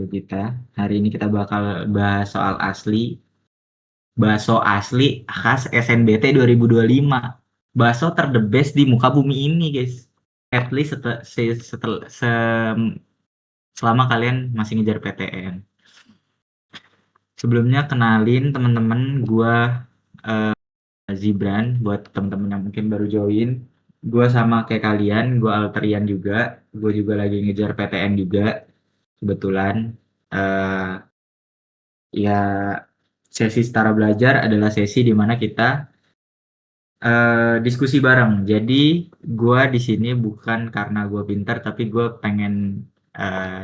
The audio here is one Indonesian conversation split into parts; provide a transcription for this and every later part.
dulu kita. Hari ini kita bakal bahas soal asli. Bakso asli khas SNBT 2025. Bakso ter the best di muka bumi ini, guys. At least selama kalian masih ngejar PTN. Sebelumnya kenalin teman-teman, gua Zibran buat teman-teman yang mungkin baru join. Gua sama kayak kalian, gua Alterian juga. Gua juga lagi ngejar PTN juga. Kebetulan eh ya, sesi setara belajar adalah sesi di mana kita diskusi bareng. Jadi gue di sini bukan karena gue pintar, tapi gue pengen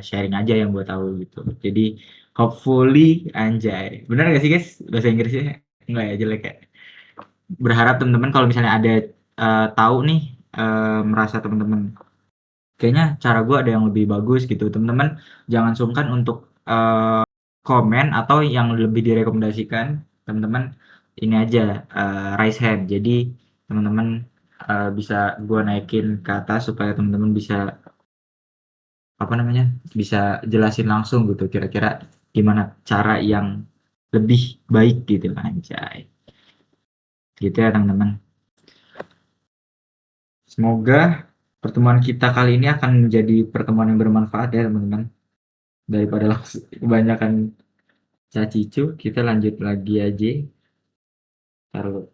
sharing aja yang gue tahu gitu. Jadi hopefully, anjay, bener gak sih guys bahasa Inggrisnya? Enggak ya, jelek ya. Berharap teman-teman kalau misalnya ada tahu nih, merasa teman-teman kayaknya cara gue ada yang lebih bagus gitu, teman-teman jangan sungkan untuk komen atau yang lebih direkomendasikan. Teman-teman ini aja, raise hand, jadi teman-teman bisa gue naikin ke atas supaya teman-teman bisa apa namanya, bisa jelasin langsung gitu kira-kira gimana cara yang lebih baik gitu, anjay, gitu ya teman-teman. Semoga pertemuan kita kali ini akan menjadi pertemuan yang bermanfaat ya teman-teman. Daripada langsung kebanyakan cacicu, kita lanjut lagi aja. Taruh.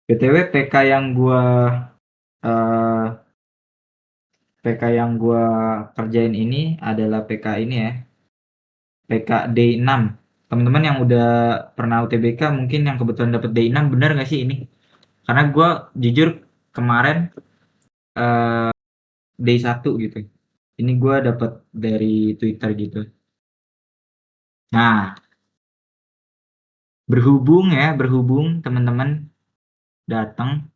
BTW eh, PK yang gua kerjain ini adalah PK ini ya, PK D6. Teman-teman yang udah pernah UTBK mungkin yang kebetulan dapet D6, bener nggak sih ini? Karena gua jujur kemarin D1 gitu. Ini gua dapet dari Twitter gitu. Nah, berhubung teman-teman datang,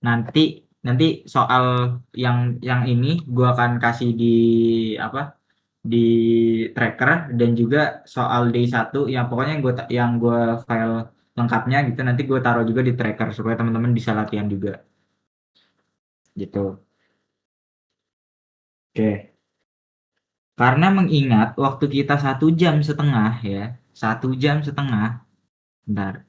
nanti nanti soal yang ini gua akan kasih di apa, di tracker, dan juga soal D1 yang pokoknya yang gua file lengkapnya gitu, nanti gue taruh juga di tracker supaya teman-teman bisa latihan juga gitu. Oke, karena mengingat waktu kita 1 jam setengah ya, 1 jam setengah. Bentar.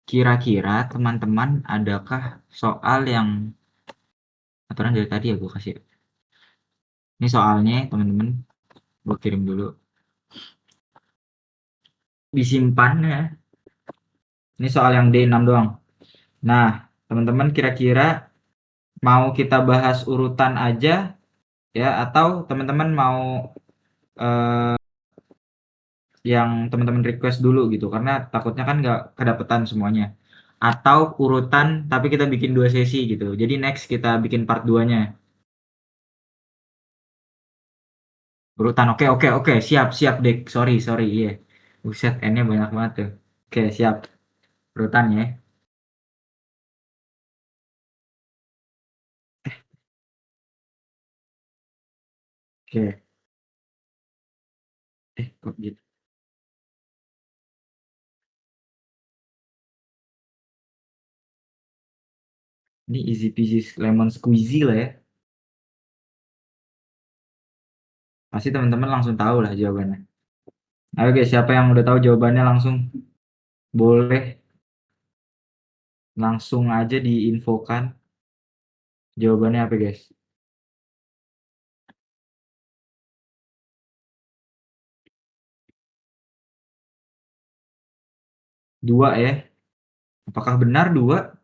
Kira-kira teman-teman adakah soal yang aturan dari tadi ya gue kasih. Ini soalnya teman-teman gue kirim dulu. Disimpan ya. Ini soal yang D6 doang. Nah, teman-teman kira-kira mau kita bahas urutan aja ya, atau teman-teman mau yang teman-teman request dulu gitu, karena takutnya kan nggak kedapetan semuanya, atau urutan tapi kita bikin 2 sesi gitu, jadi next kita bikin part 2-nya urutan. Oke, oke, oke, siap, siap dek, sorry, sorry, iya, buset, N-nya banyak banget tuh. Oke, siap, urutannya. Oke, kok gitu, ini easy peasy lemon squeezy lah ya, pasti teman-teman langsung tahu lah jawabannya. Ayo guys, siapa yang udah tahu jawabannya langsung boleh langsung aja diinfokan jawabannya apa guys. 2 ya, apakah benar 2?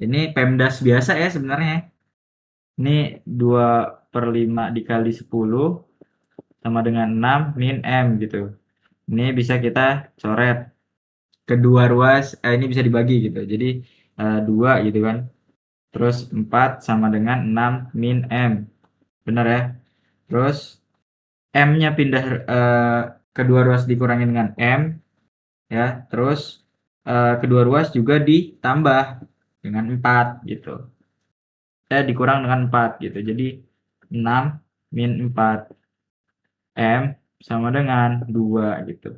Ini PEMDAS biasa ya sebenarnya. Ini 2/5 dikali 10 sama dengan 6 min M gitu. Ini bisa kita coret. Kedua ruas, ini bisa dibagi gitu. Jadi 2 gitu kan. Terus 4 sama dengan 6 min M. Benar ya? Terus M-nya pindah, kedua ruas dikurangin dengan M ya. Terus kedua ruas juga ditambah dengan 4 gitu. Dikurang dengan 4 gitu. Jadi 6 min 4 M sama dengan 2 gitu.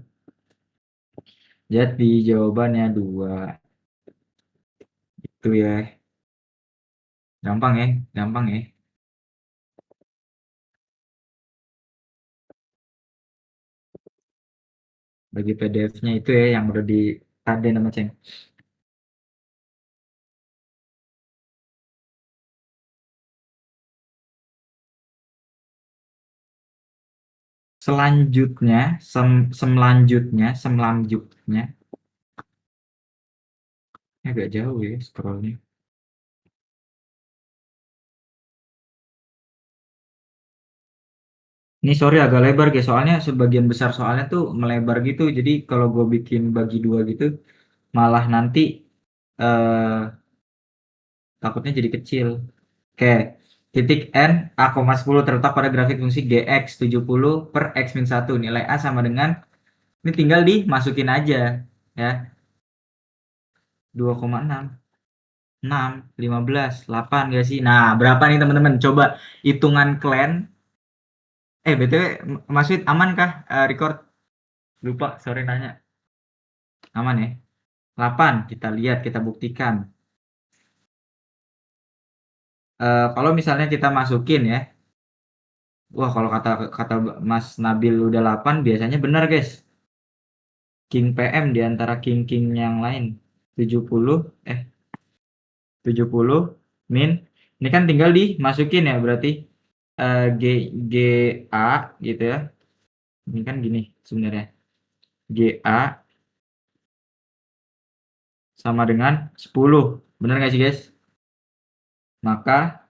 Jadi jawabannya 2. Itu ya. Gampang ya, gampang ya. Bagi PDF-nya itu ya yang udah di ada nama Ceng. Selanjutnya, selanjutnya agak jauh ya scrollnya. Ini sorry agak lebar guys, soalnya sebagian besar soalnya tuh melebar gitu. Jadi kalau gue bikin bagi dua gitu, malah nanti eh, takutnya jadi kecil. Oke, titik N A,10 terletak pada grafik fungsi GX 70 per X min 1. Nilai A sama dengan, ini tinggal dimasukin aja ya, 2,6, 6, 15, 8 gak sih? Nah, berapa nih teman-teman? Coba hitungan kalian. BTW, Mas Wid aman kah record? Lupa, sorry nanya. Aman ya? 8, kita lihat, kita buktikan. Kalau misalnya kita masukin ya, wah kalau kata kata Mas Nabil udah 8, biasanya benar guys. King PM di antara king-king yang lain. 70, 70 min. Ini kan tinggal dimasukin ya berarti G G A gitu ya. Ini kan gini sebenarnya. G A sama dengan 10. Benar nggak sih guys? Maka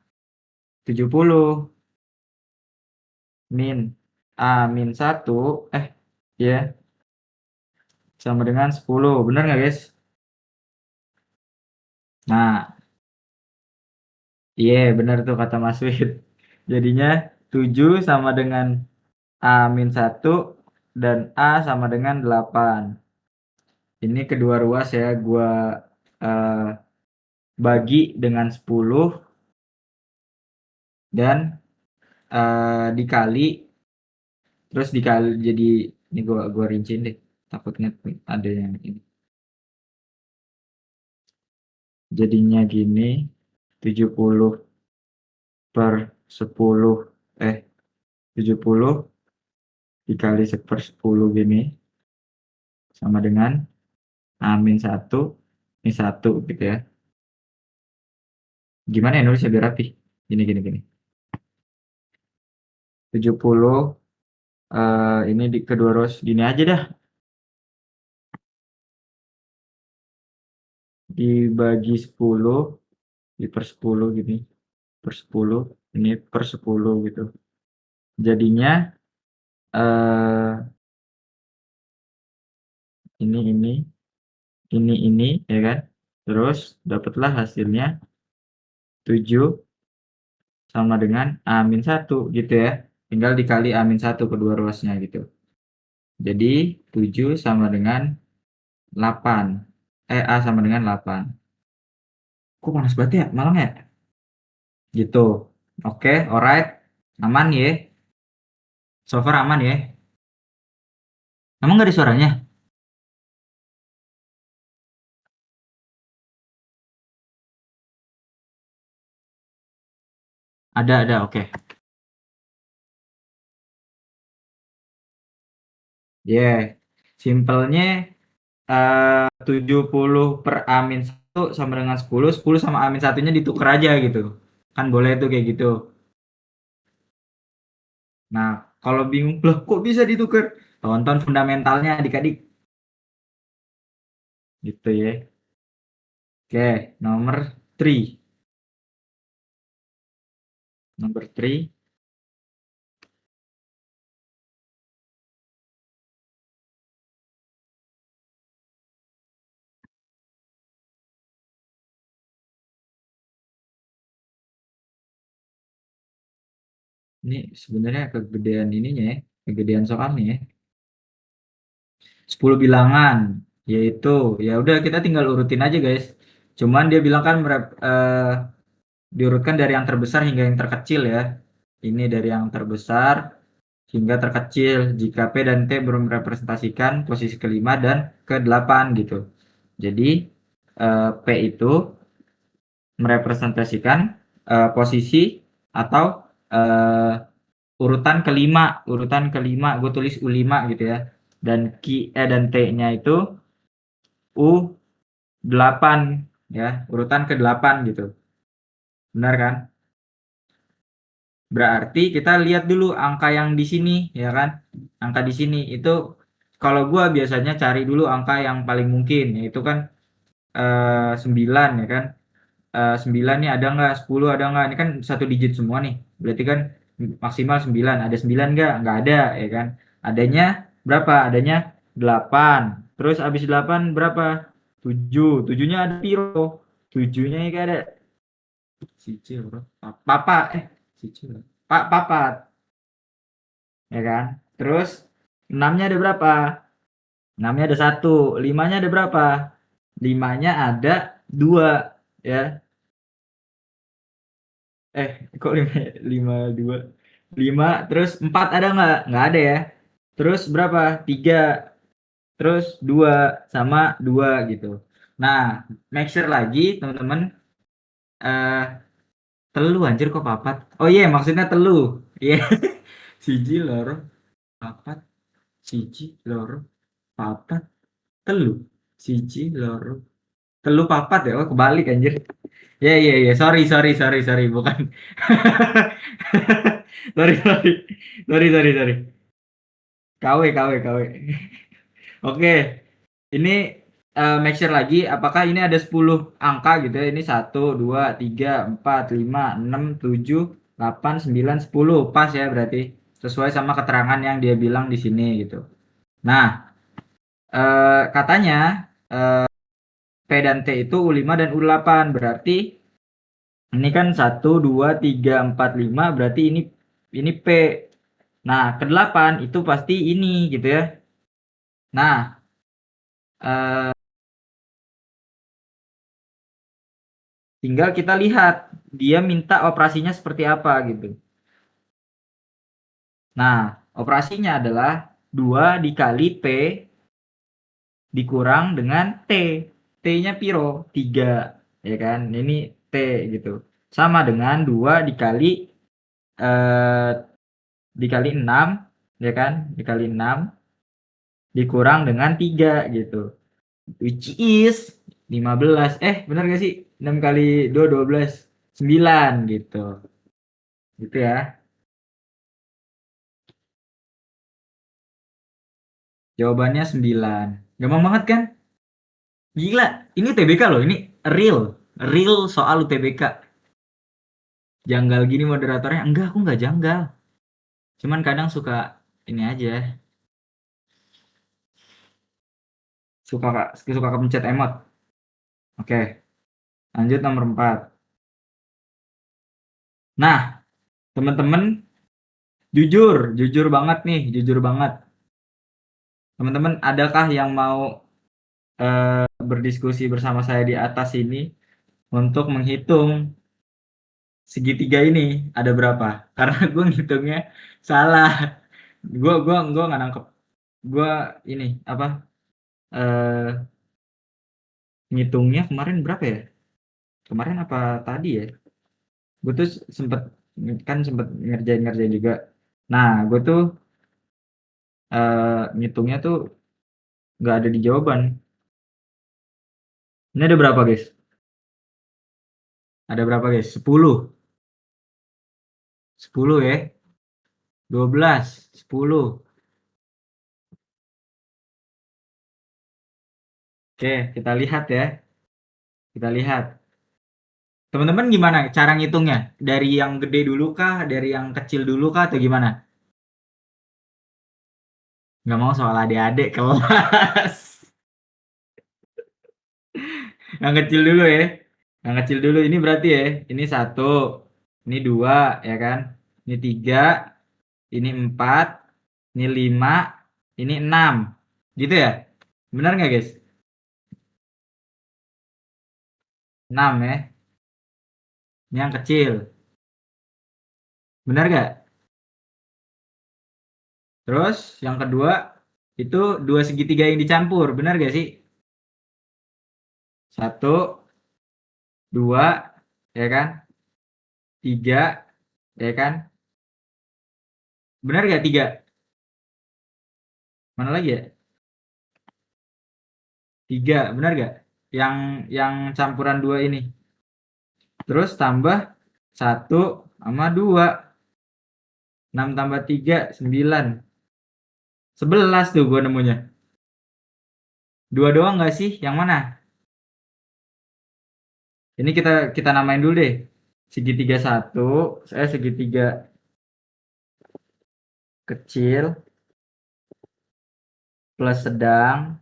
70 min A min 1 ya sama dengan 10. Benar nggak guys? Nah, iya benar tuh kata Mas Wid. Jadinya 7 sama dengan A min 1 dan A sama dengan 8. Ini kedua ruas ya, gua eh, bagi dengan 10 dan dikali, terus dikali jadi, ini gua rinciin deh. Takutnya ada yang ini. Jadinya gini, 70 per 10 70 dikali 1/10 gini sama dengan amin 1 ini 1 gitu ya. Gimana ya nulisnya biar rapi? Gini gini gini. 70 ini di kedua rows gini aja dah. Dibagi 10 di per 10 gini. Per 10 ini per 10 gitu. Jadinya eh ini ya kan. Terus dapatlah hasilnya 7 sama dengan amin 1 gitu ya. Tinggal dikali amin 1 kedua ruasnya gitu. Jadi 7 sama dengan 8. A sama dengan 8. Kok panas banget ya malam ya? Gitu. Oke, alright. Aman ya. So far aman ya. Emang nggak ada suaranya? Ada, oke. Yeah. Simpelnya 70 per amin 1 sama dengan 10, 10 sama amin satunya ditukar aja gitu. Kan boleh tuh kayak gitu. Nah, kalau bingung, loh kok bisa ditukar? Tonton fundamentalnya adik-adik. Gitu ya. Oke, nomor 3. Nomor 3. Ini sebenarnya kegedean ininya ya. Kegedean soalnya ya. 10 bilangan, yaitu ya udah kita tinggal urutin aja guys. Cuman dia bilang kan diurutkan dari yang terbesar hingga yang terkecil ya. Ini dari yang terbesar hingga terkecil jika P dan T belum merepresentasikan posisi kelima dan ke-8 gitu. Jadi P itu merepresentasikan posisi atau eh, urutan kelima, gue tulis U5 gitu ya. Dan dan T-nya itu U8 ya, urutan ke-8 gitu. Benar kan? Berarti kita lihat dulu angka yang di sini ya kan. Angka di sini itu kalau gua biasanya cari dulu angka yang paling mungkin yaitu kan 9 ya kan. 9 nih ada nggak? 10 ada nggak? Ini kan satu digit semua nih. Berarti kan maksimal 9. Ada 9 nggak? Nggak ada ya kan. Adanya berapa? Adanya 8. Terus habis 8 berapa? 7. 7-nya ada piro? 7-nya ini ada siji bro. Papa siji. Papat ya kan. Terus 6-nya ada berapa? 6-nya ada 1. 5-nya ada berapa? 5-nya ada 2 ya. Kok 5 5 2 5 terus 4 ada nggak ada ya. Terus berapa? 3 terus 2 sama 2 gitu. Nah, make sure lagi teman-teman eh telu anjir kok papat. Oh iya, maksudnya telu. Iya. Siji loro papat, siji loro papat, telu. Siji loro telu papat ya. Oh, kebalik anjir. Ya iya iya, sorry sorry sorry sorry, bukan. Sorry sorry. Sorry sorry sorry. KW KW KW. Oke, ini make sure lagi apakah ini ada 10 angka gitu ya. Ini satu 2 3 4 5 6 7 8 9 10. Pas ya berarti. Sesuai sama keterangan yang dia bilang di sini gitu. Nah, katanya P dan T itu U5 dan U8. Berarti ini kan satu 2 3 4 5 berarti ini P. Nah, ke-8 itu pasti ini gitu ya. Nah, eh, tinggal kita lihat dia minta operasinya seperti apa gitu. Nah, operasinya adalah 2 dikali P dikurang dengan T. T-nya piro? 3, ya kan? Ini T gitu. Sama dengan 2 eh, dikali 6, ya kan? Dikali 6 dikurang dengan 3 gitu. Which is 15. Benar gak sih? 6 kali 2 12. 9 gitu. Gitu ya. Jawabannya 9. Gampang banget kan? Gila, ini UTBK loh, ini real. Real soal UTBK. Janggal gini moderatornya. Enggak, aku enggak janggal. Cuman kadang suka ini aja. Suka suka kepencet emot. Oke, lanjut nomor 4. Nah, teman-teman, jujur banget nih, jujur banget. Teman-teman, adakah yang mau berdiskusi bersama saya di atas ini untuk menghitung segitiga ini ada berapa? Karena gue ngitungnya salah. Gue nggak nangkep. Gue ini apa? eh Ngitungnya kemarin berapa ya? Kemarin apa tadi ya? Gue tuh sempet ngerjain juga. Nah, gue tuh ngitungnya tuh nggak ada di jawaban. Ini ada berapa guys? Ada berapa guys? 10. 10 ya. 12. 10. Oke, kita lihat ya. Kita lihat. Teman-teman gimana cara ngitungnya? Dari yang gede dulu kah? Dari yang kecil dulu kah? Atau gimana? Nggak mau soal adik-adik kelas. Yang kecil dulu ya. Yang kecil dulu ini berarti ya. Ini satu, ini dua, ya kan? Ini tiga, ini empat, ini lima, ini enam. Gitu ya? Benar nggak guys? Enam ya. Ini yang kecil. Benar nggak? Terus yang kedua itu dua segitiga yang dicampur, benar gak sih? Satu, dua, ya kan? Tiga, ya kan? Benar gak tiga? Mana lagi ya? Tiga, benar gak? Yang campuran dua ini. Terus tambah satu sama dua. 6 tambah 3, 9. 11 tuh gue nemunya. Dua doang gak sih? Yang mana? Ini kita kita namain dulu deh. Segitiga satu, segitiga kecil plus sedang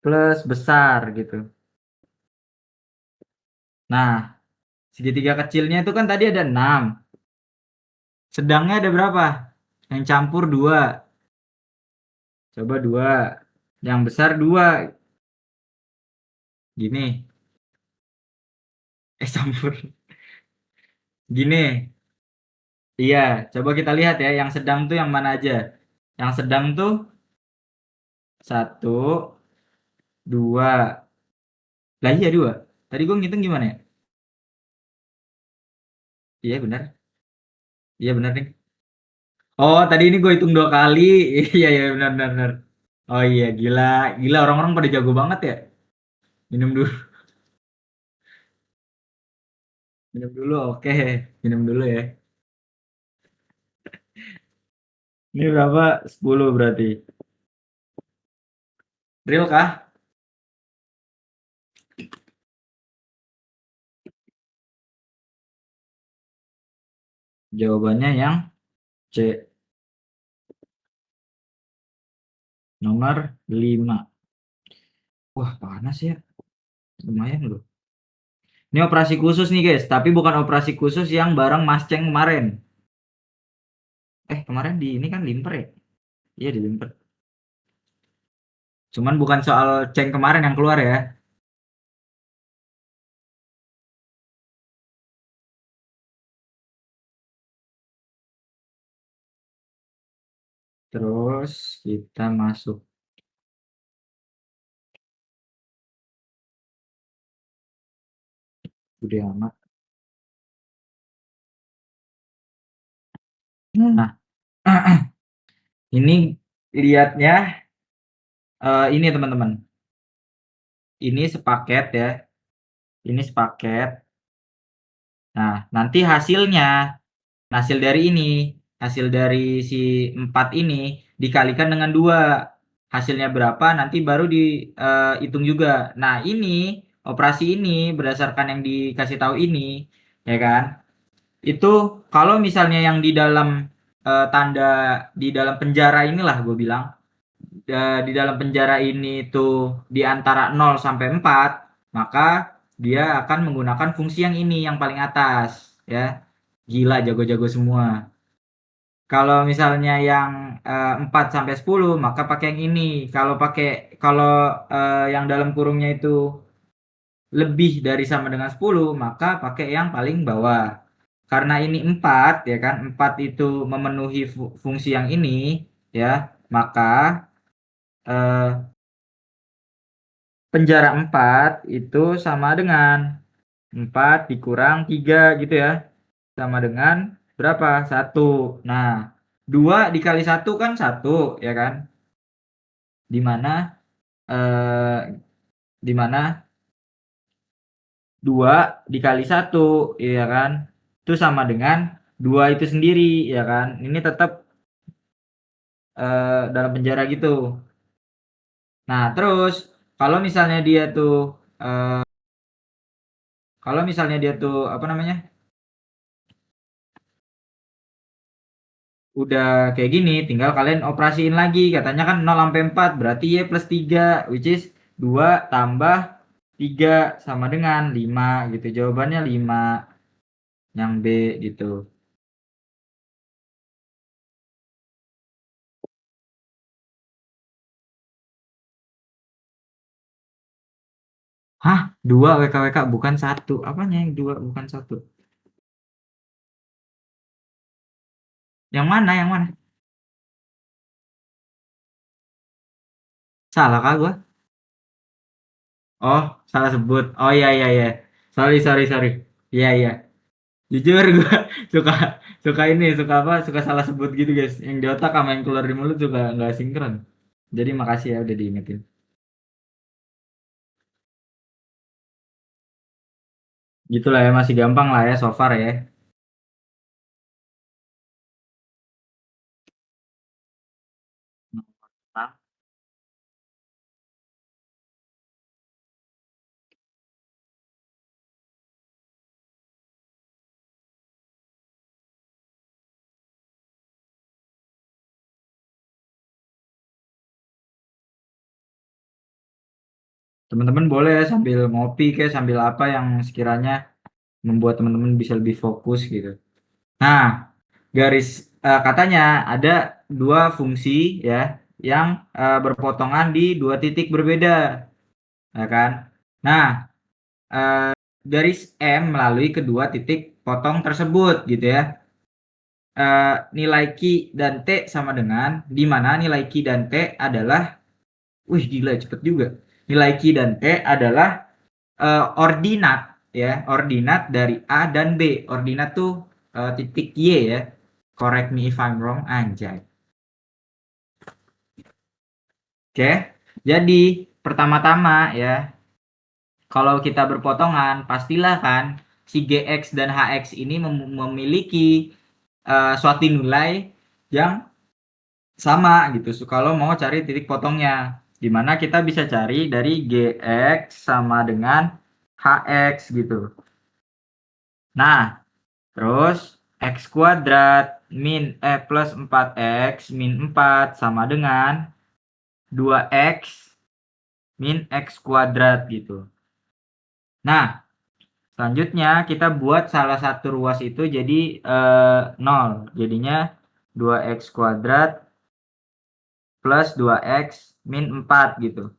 plus besar gitu. Nah, segitiga kecilnya itu kan tadi ada 6. Sedangnya ada berapa? Yang campur 2. Coba 2. Yang besar 2. Gini. Campur. Gini. Iya, coba kita lihat ya. Yang sedang tuh yang mana aja? Yang sedang tuh satu, 2. Lah iya 2. Tadi gue ngitung gimana ya? Iya benar. Iya benar nih. Oh, tadi ini gue hitung 2 kali. Iya iya benar benar benar. Oh iya, gila. Gila orang-orang pada jago banget ya. Minum dulu. Minum dulu. Oke. Minum dulu ya. Ini berapa? 10 berarti. Real kah? Jawabannya yang C. Nomor 5. Wah, panas ya. Lumayan loh. Ini operasi khusus nih guys, tapi bukan operasi khusus yang bareng Mas Ceng kemarin. Kemarin di ini kan limper ya? Iya di limper. Cuman bukan soal Ceng kemarin yang keluar ya. Terus kita masuk. Udah amat. Nah, ini lihatnya ini teman-teman. Ini sepaket ya. Ini sepaket. Nah, nanti hasil dari ini, hasil dari si 4 ini dikalikan dengan 2. Hasilnya berapa nanti baru dihitung juga. Nah, ini operasi ini berdasarkan yang dikasih tahu ini, ya kan? Itu kalau misalnya yang di dalam tanda di dalam penjara inilah gue bilang di dalam penjara ini tuh di antara 0 sampai 4, maka dia akan menggunakan fungsi yang ini yang paling atas ya. Gila jago-jago semua. Kalau misalnya yang 4 sampai 10 maka pakai yang ini. Kalau yang dalam kurungnya itu lebih dari sama dengan 10 maka pakai yang paling bawah. Karena ini 4 ya kan, 4 itu memenuhi fungsi yang ini ya, maka eh, penjara 4 itu sama dengan 4 dikurang 3 gitu ya. Sama dengan berapa? Satu. Nah, 2 dikali satu kan satu ya kan? Dimana eh, dimana 2 dikali satu ya kan? Itu sama dengan 2 itu sendiri ya kan? Ini tetap dalam penjara gitu. Nah, terus kalau misalnya dia tuh eh, kalau misalnya dia tuh apa namanya? Udah kayak gini, tinggal kalian operasiin lagi. Katanya kan 0 sampai 4 berarti Y plus 3, which is 2 tambah 3 sama dengan 5 gitu. Jawabannya 5 yang B gitu. Hah? 2 WKWK bukan satu. Apanya yang 2 bukan satu? Yang mana? Yang mana? Salah kah gua? Oh, salah sebut. Oh iya iya iya. Sorry sorry sorry. Iya iya. Jujur gua suka suka ini suka apa? Suka salah sebut gitu guys. Yang di otak sama yang keluar di mulut juga nggak sinkron. Jadi makasih ya udah diingetin. Gitulah ya masih gampang lah ya so far ya. Nah, teman-teman boleh ya sambil ngopi kayak sambil apa yang sekiranya membuat teman-teman bisa lebih fokus gitu. Nah, katanya ada dua fungsi ya yang berpotongan di dua titik berbeda, ya kan? Nah, garis M melalui kedua titik potong tersebut gitu ya. Nilai Q dan T sama dengan di mana nilai Q dan T adalah, wih gila cepet juga. Nilai Q dan T adalah ordinat ya, ordinat dari A dan B. Ordinat tuh titik Y ya. Correct me if I'm wrong, anjay. Oke, jadi pertama-tama ya, kalau kita berpotongan, pastilah kan si GX dan HX ini memiliki suatu nilai yang sama gitu. So, kalau mau cari titik potongnya, dimana kita bisa cari dari GX sama dengan HX gitu. Nah, terus X kuadrat plus 4X min 4 sama dengan 2X min X kuadrat gitu. Nah, selanjutnya kita buat salah satu ruas itu jadi 0. Jadinya 2x kuadrat plus 2x min 4 gitu.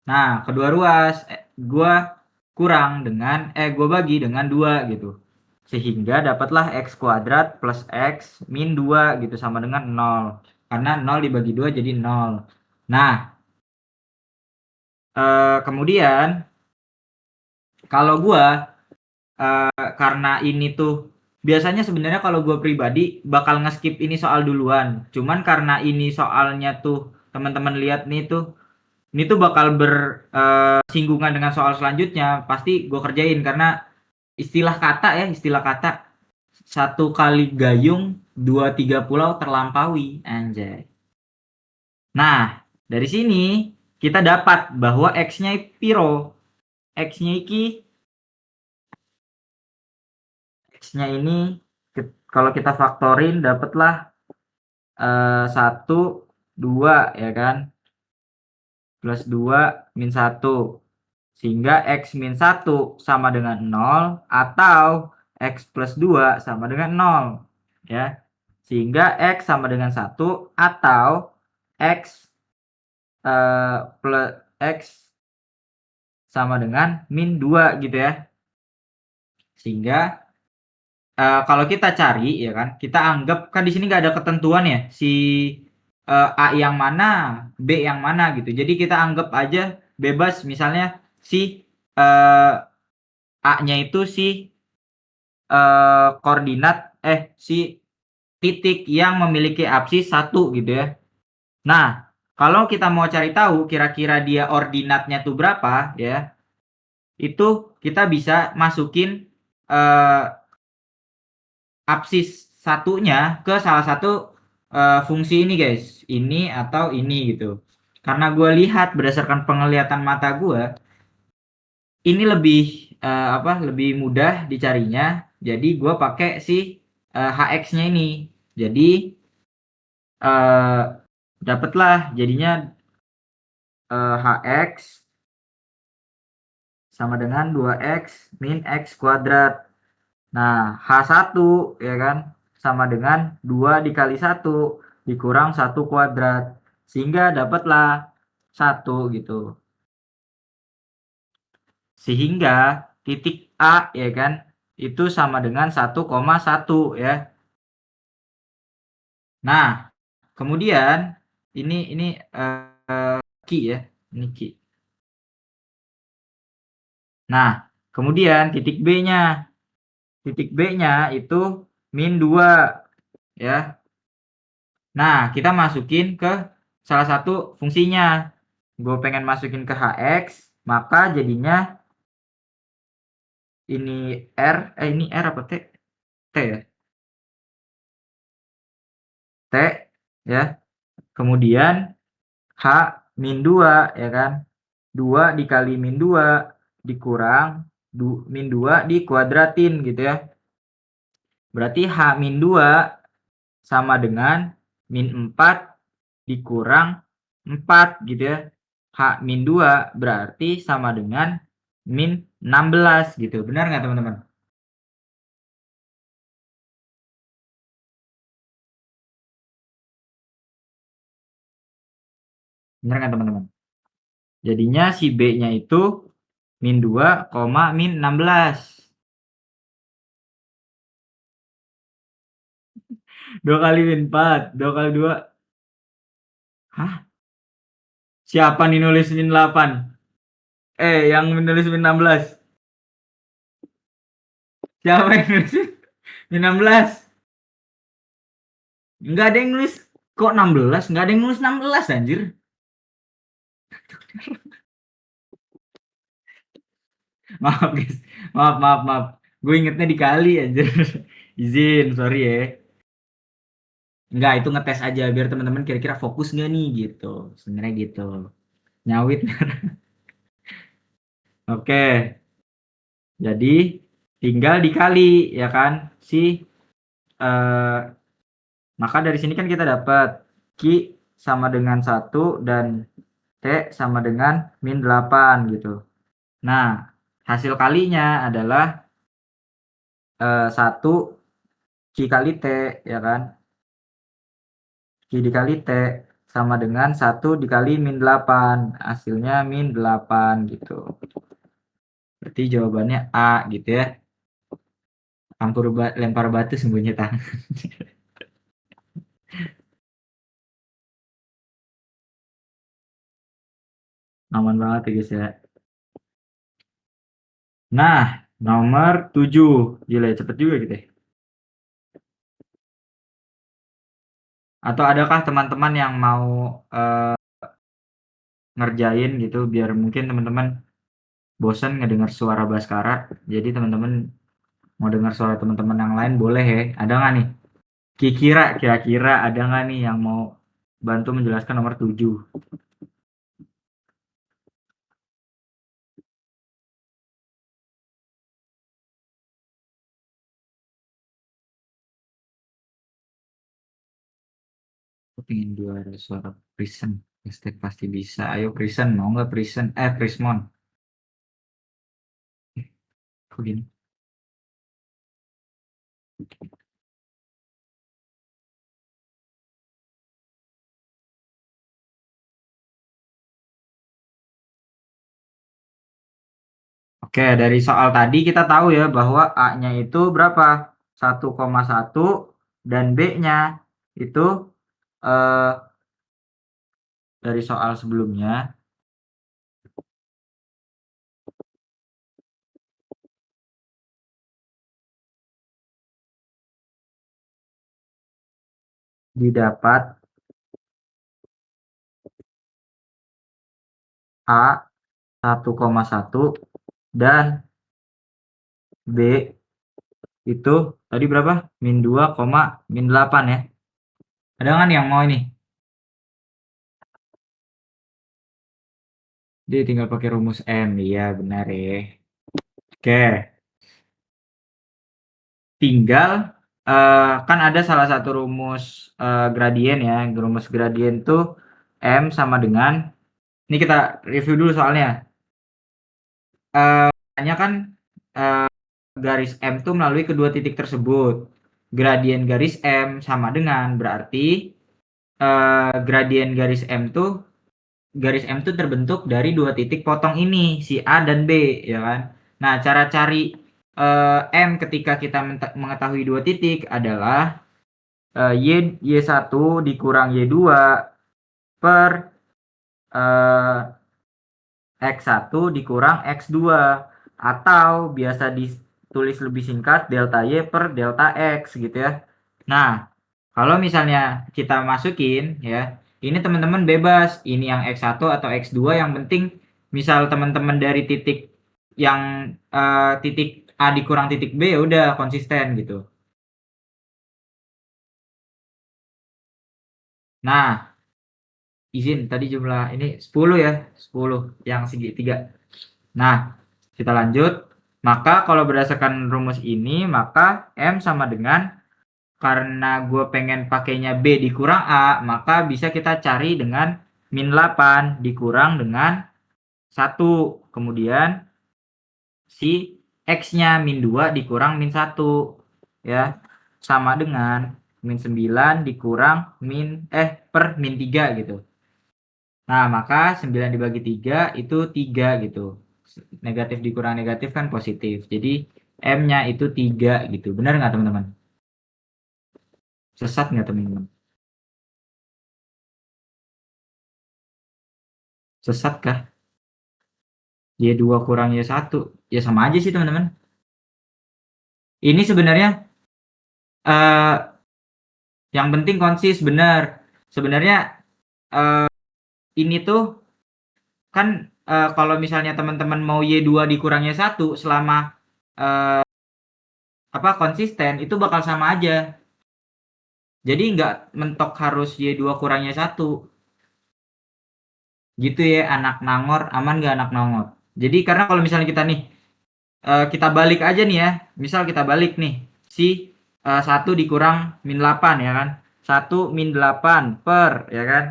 Nah, kedua ruas gua gua bagi dengan 2 gitu. Sehingga dapatlah x kuadrat plus x min 2 gitu sama dengan 0. Karena 0 dibagi 2 jadi 0. Nah, kemudian kalau gua karena ini tuh biasanya sebenarnya kalau gue pribadi bakal nge-skip ini soal duluan. Cuman karena ini soalnya tuh teman-teman lihat nih tuh ini tuh bakal bersinggungan dengan soal selanjutnya. Pasti gue kerjain karena istilah kata ya, istilah kata satu kali gayung dua tiga pulau terlampaui anjay. Nah, dari sini kita dapat bahwa x-nya piro. X-nya iki X-nya ini kalau kita faktorin dapatlah 1 2 ya kan, plus 2 min 1 sehingga x min 1 sama dengan 0 atau x plus 2 sama dengan 0 ya, sehingga x sama dengan 1 atau x plus x sama dengan min 2 gitu ya, sehingga kalau kita cari ya kan, kita anggap kan di sini nggak ada ketentuan ya si A yang mana, B yang mana gitu. Jadi kita anggap aja bebas misalnya si uh, A-nya itu si koordinat si titik yang memiliki apsis 1 gitu ya. Nah, kalau kita mau cari tahu kira-kira dia ordinatnya tuh berapa ya, itu kita bisa masukin uh, apsis satunya ke salah satu fungsi ini guys, ini atau ini gitu. Karena gue lihat berdasarkan penglihatan mata gue ini lebih lebih mudah dicarinya, jadi gue pakai si HX-nya ini. Jadi uh, dapatlah jadinya HX sama dengan 2x min x kuadrat. Nah, H1 ya kan sama dengan 2 dikali 1 dikurang 1 kuadrat. Sehingga dapatlah 1 gitu. Sehingga titik A ya kan itu sama dengan 1,1 ya. Nah, kemudian ini key ya, ini key. Nah, kemudian titik B-nya. Titik B-nya itu min 2 ya. Nah, kita masukin ke salah satu fungsinya. Gue pengen masukin ke hx, maka jadinya ini R, ini R apa T? T ya? T ya. Kemudian H min 2 ya kan. 2 dikali min 2 dikurang min 2 dikuadratin gitu ya. Berarti H min 2 sama dengan min 4 dikurang 4 gitu ya. H min 2 berarti sama dengan min 16 gitu. Benar nggak teman-teman? Benar nggak teman-teman? Jadinya si B-nya itu min 2, min 16. 2 kali min 4, 2 kali 2. Hah? Siapa nih nulis min 8? Yang menulis min 16. Siapa yang nulis min 16? Enggak ada yang nulis kok 16, enggak ada yang nulis 16 anjir. Maaf guys, maaf. Gue ingetnya dikali anjir. Izin, sorry ya. Enggak, itu ngetes aja biar teman-teman kira-kira fokus nggak nih gitu. Sebenarnya gitu. Nyawit. Oke, jadi tinggal dikali ya kan si eh, maka dari sini kan kita dapat Q sama dengan 1 dan T sama dengan min 8 gitu. Nah, hasil kalinya adalah 1 Q kali T ya kan. Q dikali T sama dengan 1 dikali min 8. Hasilnya min 8 gitu. Berarti jawabannya A gitu ya. Lempar batu sembunyi tangan. Aman banget ya guys ya. Nah, nomor 7. Gila ya, cepet juga gitu ya. Atau adakah teman-teman yang mau ngerjain gitu biar mungkin teman-teman bosan ngedengar suara Baskara. Jadi teman-teman mau dengar suara teman-teman yang lain boleh ya. Ada nggak nih? Kira-kira ada nggak nih yang mau bantu menjelaskan nomor 7? Aku pengen juara suara Prison. Hashtag pasti bisa. Ayo Prison, mau nggak Prison? Prismon. Kok gini? Oke, dari soal tadi kita tahu ya bahwa A-nya itu berapa? 1,1 dan B-nya itu eh, dari soal sebelumnya didapat A 1,1 dan B itu tadi berapa? Min 2, min 8 ya. Ada nggak nih yang mau ini? Dia tinggal pakai rumus M. Iya, benar ya. Oke, tinggal kan ada salah satu rumus gradien ya. Rumus gradien tuh M sama dengan ini kita review dulu soalnya. Hanya kan garis M tuh melalui kedua titik tersebut. Gradien garis M sama dengan berarti gradien garis M tuh terbentuk dari dua titik potong ini, si A dan B, ya kan? Nah, cara cari M ketika kita mengetahui dua titik adalah Y1 dikurang Y2 per X1 dikurang X2, atau biasa ditulis lebih singkat delta Y per delta X gitu ya. Nah, kalau misalnya kita masukin ya, ini teman-teman bebas ini yang X1 atau X2, yang penting misal teman-teman dari titik yang titik A dikurang titik B ya udah konsisten gitu. Nah, izin tadi jumlah ini 10 ya, 10 yang segitiga. Nah, kita lanjut. Maka kalau berdasarkan rumus ini, maka M sama dengan, karena gue pengen pakainya B dikurang A, maka bisa kita cari dengan min 8 dikurang dengan 1. Kemudian si X-nya min 2 dikurang min 1. Ya, sama dengan min 9 dikurang per min 3 gitu. Nah, maka 9 dibagi 3 itu 3 gitu. Negatif dikurang negatif kan positif. Jadi M-nya itu 3 gitu. Benar nggak teman-teman? Sesat nggak teman-teman? Sesat kah? Y2 kurang Y1. Ya sama aja sih teman-teman. Ini sebenarnya eh, yang penting konsis benar. Sebenarnya ini tuh kan kalau misalnya teman-teman mau Y2 dikurang Y1 selama konsisten itu bakal sama aja. Jadi nggak mentok harus Y2 kurang Y1. Gitu ya anak Nangor, aman nggak anak Nangor? Jadi karena kalau misalnya kita nih kita balik aja nih ya, misal kita balik nih si 1 dikurang min 8 ya kan, 1 min 8 per ya kan,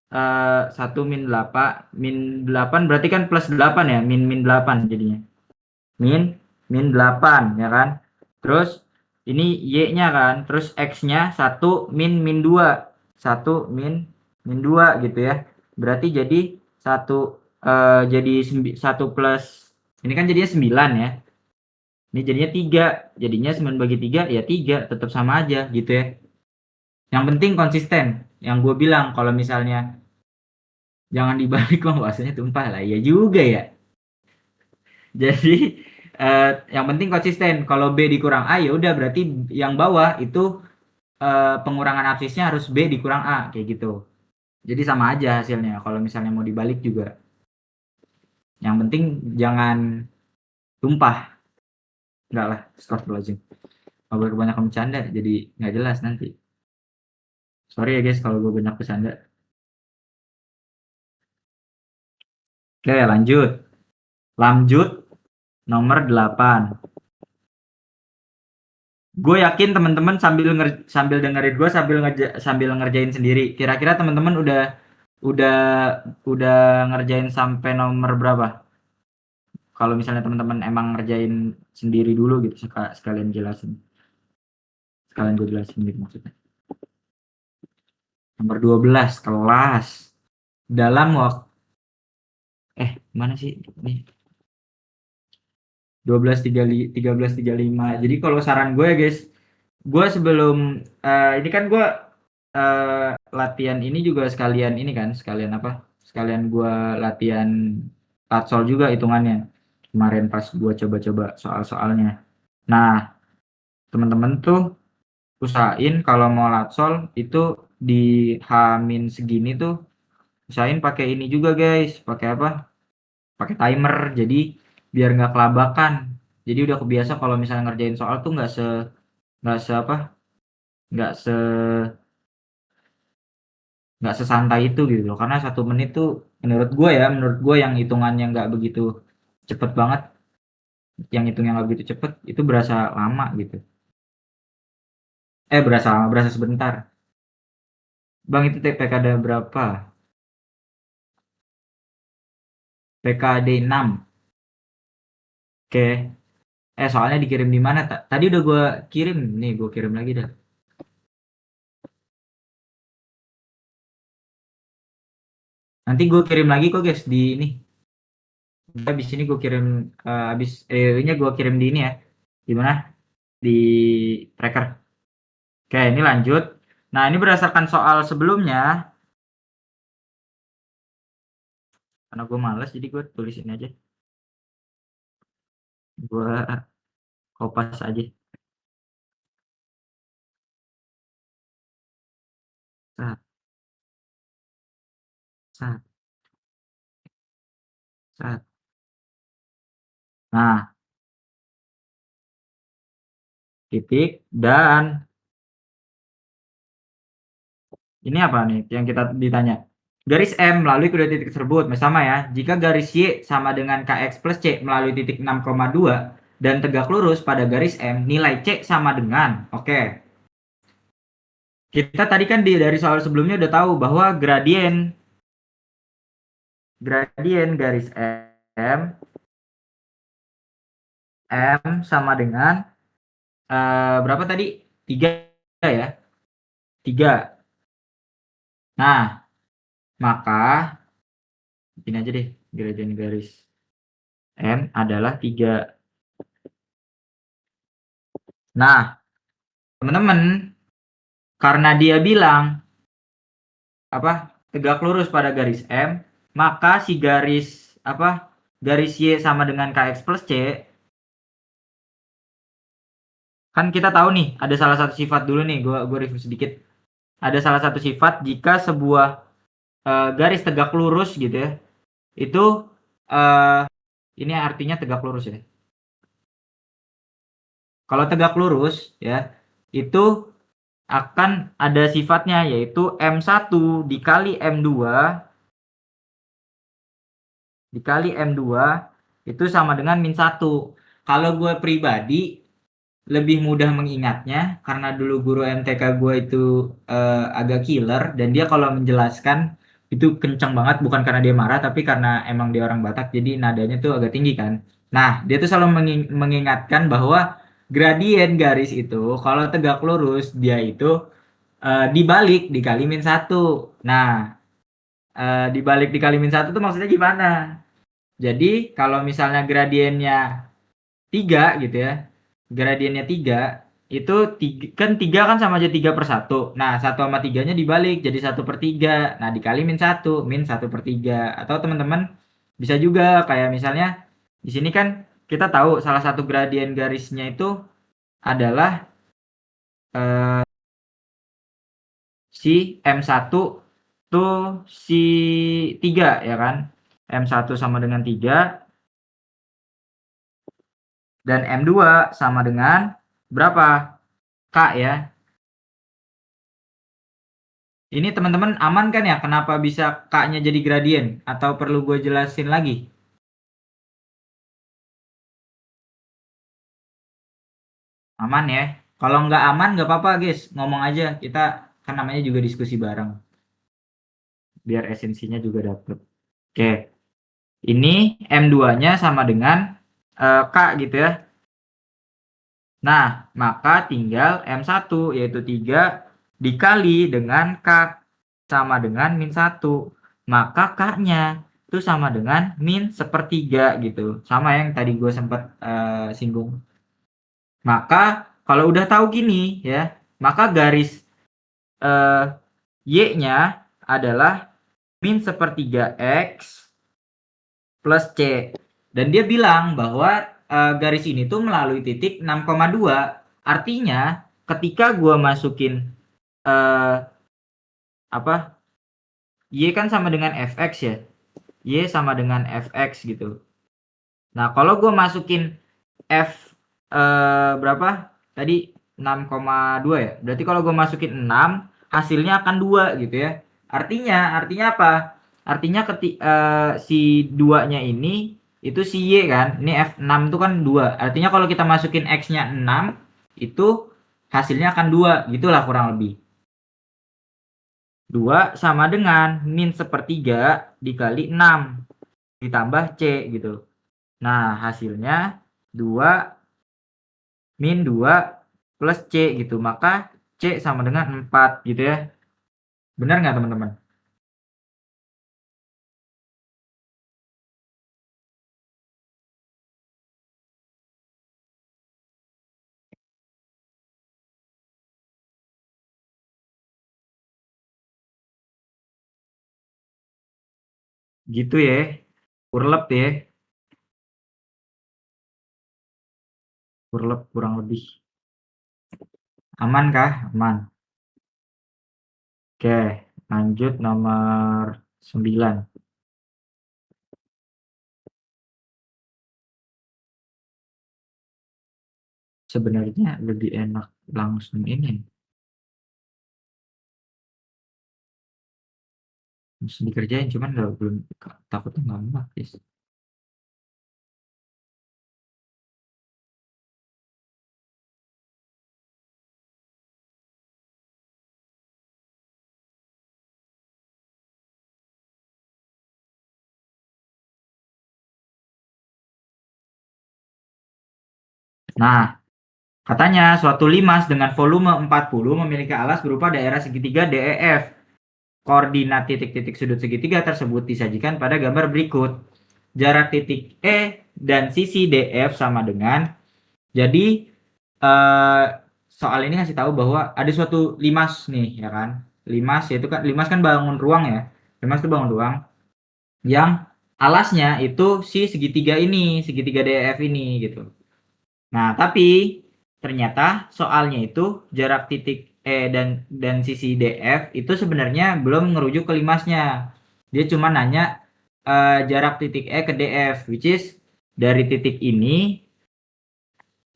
1 min 8 berarti kan plus 8 ya, min 8 jadinya, min min 8 ya kan, terus ini Y nya kan, terus X nya 1 min 2, 1 min 2 gitu ya, berarti jadi 1 jadi 1 plus ini kan jadinya 9 ya, ini jadinya 3, jadinya 9 bagi 3 ya 3, tetap sama aja gitu ya. Yang penting konsisten, yang gue bilang kalau misalnya jangan dibalik mah bahasanya tumpah lah ya juga ya. Jadi yang penting konsisten, kalau B dikurang A ya udah berarti yang bawah itu pengurangan absisnya harus B dikurang A kayak gitu. Jadi sama aja hasilnya kalau misalnya mau dibalik juga. Yang penting jangan tumpah. Enggak lah, astagfirullahaladzim. Kalau kebanyakan bercanda jadi nggak jelas nanti. Sorry ya guys kalau gue banyak bercanda. Oke, lanjut. Lanjut nomor 8. Gue yakin teman-teman sambil dengerin gue sambil ngerjain sendiri. Kira-kira teman-teman udah udah ngerjain sampai nomor berapa? Kalau misalnya teman-teman emang ngerjain sendiri dulu gitu, sekalian jelasin. Sekalian gue jelasin gitu maksudnya. Nomor 12 kelas dalam waktu mana sih? Nih. 13.35. Jadi kalau saran gue ya guys, gue sebelum ini kan gue latihan ini juga sekalian ini kan, sekalian apa? Sekalian gue latihan tatsol juga hitungannya. Kemarin pas gue coba-coba soal-soalnya. Nah, teman-teman tuh usahain kalau mau latsol itu di H- segini tuh usahain pakai ini juga guys, pakai apa? Pakai timer. Jadi biar nggak kelabakan. Jadi udah kebiasa kalau misalnya ngerjain soal tuh nggak se apa? Nggak se nggak sesantai itu gitu loh, karena 1 menit tuh menurut gue yang hitungannya nggak begitu cepet banget, yang hitungnya nggak begitu cepet itu berasa lama gitu, berasa lama, berasa sebentar. Bang itu PKD berapa? PKD 6. Oke. Soalnya dikirim di mana, tadi udah gue kirim nih, gue kirim lagi dah. Nanti gue kirim lagi kok guys di ini, habis ini gue kirim habis nya gue kirim di ini ya, di mana, di tracker. Oke, ini lanjut. Nah, ini berdasarkan soal sebelumnya, karena gue males, jadi gue tulis ini aja. Gue kopas aja. Sat, sat, sat. Nah, titik, dan ini apa nih yang kita ditanya? Garis M melalui kedua titik tersebut. Sama ya, jika garis Y sama dengan KX plus C melalui titik 6,2 dan tegak lurus pada garis M, nilai C sama dengan, oke. Kita tadi kan dari soal sebelumnya udah tahu bahwa gradien garis M sama dengan berapa tadi? 3 ya? 3. Nah, maka ini aja deh, gradien garis M adalah 3. Nah, teman-teman, karena dia bilang apa? Tegak lurus pada garis M, maka si garis Y sama dengan KX plus C, kan kita tahu nih, ada salah satu sifat dulu nih, gua review sedikit. Ada salah satu sifat jika sebuah garis tegak lurus gitu ya, itu ini artinya tegak lurus ya. Kalau tegak lurus ya, itu akan ada sifatnya, yaitu M1 dikali M2 dikali M2 itu sama dengan min 1. Kalau gue pribadi lebih mudah mengingatnya karena dulu guru MTK gue itu agak killer, dan dia kalau menjelaskan itu kencang banget, bukan karena dia marah tapi karena emang dia orang Batak, jadi nadanya tuh agak tinggi kan. Nah, dia tuh selalu mengingatkan bahwa gradien garis itu kalau tegak lurus dia itu dibalik dikali min 1. Nah, dibalik dikali min 1 tuh maksudnya gimana? Jadi kalau misalnya gradiennya 3 gitu ya, gradiennya 3 itu kan 3 kan sama aja 3/1. Nah, 1 sama 3-nya dibalik jadi 1/3. Nah, dikali min 1/3. Atau teman-teman bisa juga kayak misalnya di sini kan kita tahu salah satu gradien garisnya itu adalah eh, si M1 tuh si 3 ya kan. M1 sama dengan 3 dan M2 sama dengan berapa? K ya. Ini teman-teman aman kan ya? Kenapa bisa K-nya jadi gradien? Atau perlu gue jelasin lagi? Aman ya? Kalau nggak aman nggak apa-apa guys. Ngomong aja. Kita kan namanya juga diskusi bareng. Biar esensinya juga dapet. Oke. Ini M2-nya sama dengan K gitu ya. Nah, maka tinggal M1 yaitu 3 dikali dengan K sama dengan min 1. Maka K-nya itu sama dengan min 1/3 gitu. Sama yang tadi gue sempat singgung. Maka kalau udah tahu gini ya, maka garis eh, Y-nya adalah min 1/3 X plus C. Dan dia bilang bahwa garis ini tuh melalui titik 6,2. Artinya ketika gue masukin eh, apa Y kan sama dengan fx ya. Y sama dengan fx gitu. Nah, kalau gue masukin F berapa? Tadi 6,2 ya. Berarti kalau gue masukin 6, hasilnya akan 2 gitu ya. Artinya apa? Artinya si 2-nya ini itu si Y kan. Ini F6 itu kan 2. Artinya kalau kita masukin X-nya 6, itu hasilnya akan 2. Gitulah kurang lebih. 2 sama dengan min 1/3 dikali 6 ditambah C gitu. Nah, hasilnya 2 min 2 plus C gitu. Maka C sama dengan 4 gitu ya. Benar nggak teman-teman? Gitu ya. Urlep ya. Urlep kurang lebih. Aman kah? Aman. Oke, lanjut nomor 9. Sebenarnya lebih enak langsung ini, langsung dikerjain, cuman nggak belum takutnya nggak muat, guys. Nah, katanya suatu limas dengan volume 40 memiliki alas berupa daerah segitiga DEF. Koordinat titik-titik sudut segitiga tersebut disajikan pada gambar berikut. Jarak titik E dan sisi DF sama dengan. Jadi soal ini ngasih tahu bahwa ada suatu limas nih, ya kan? Limas kan bangun ruang ya. Limas itu bangun ruang yang alasnya itu si segitiga ini, segitiga DEF ini gitu. Nah, tapi ternyata soalnya itu jarak titik E dan sisi DF itu sebenarnya belum ngerujuk ke limasnya. Dia cuma nanya jarak titik E ke DF, which is dari titik ini,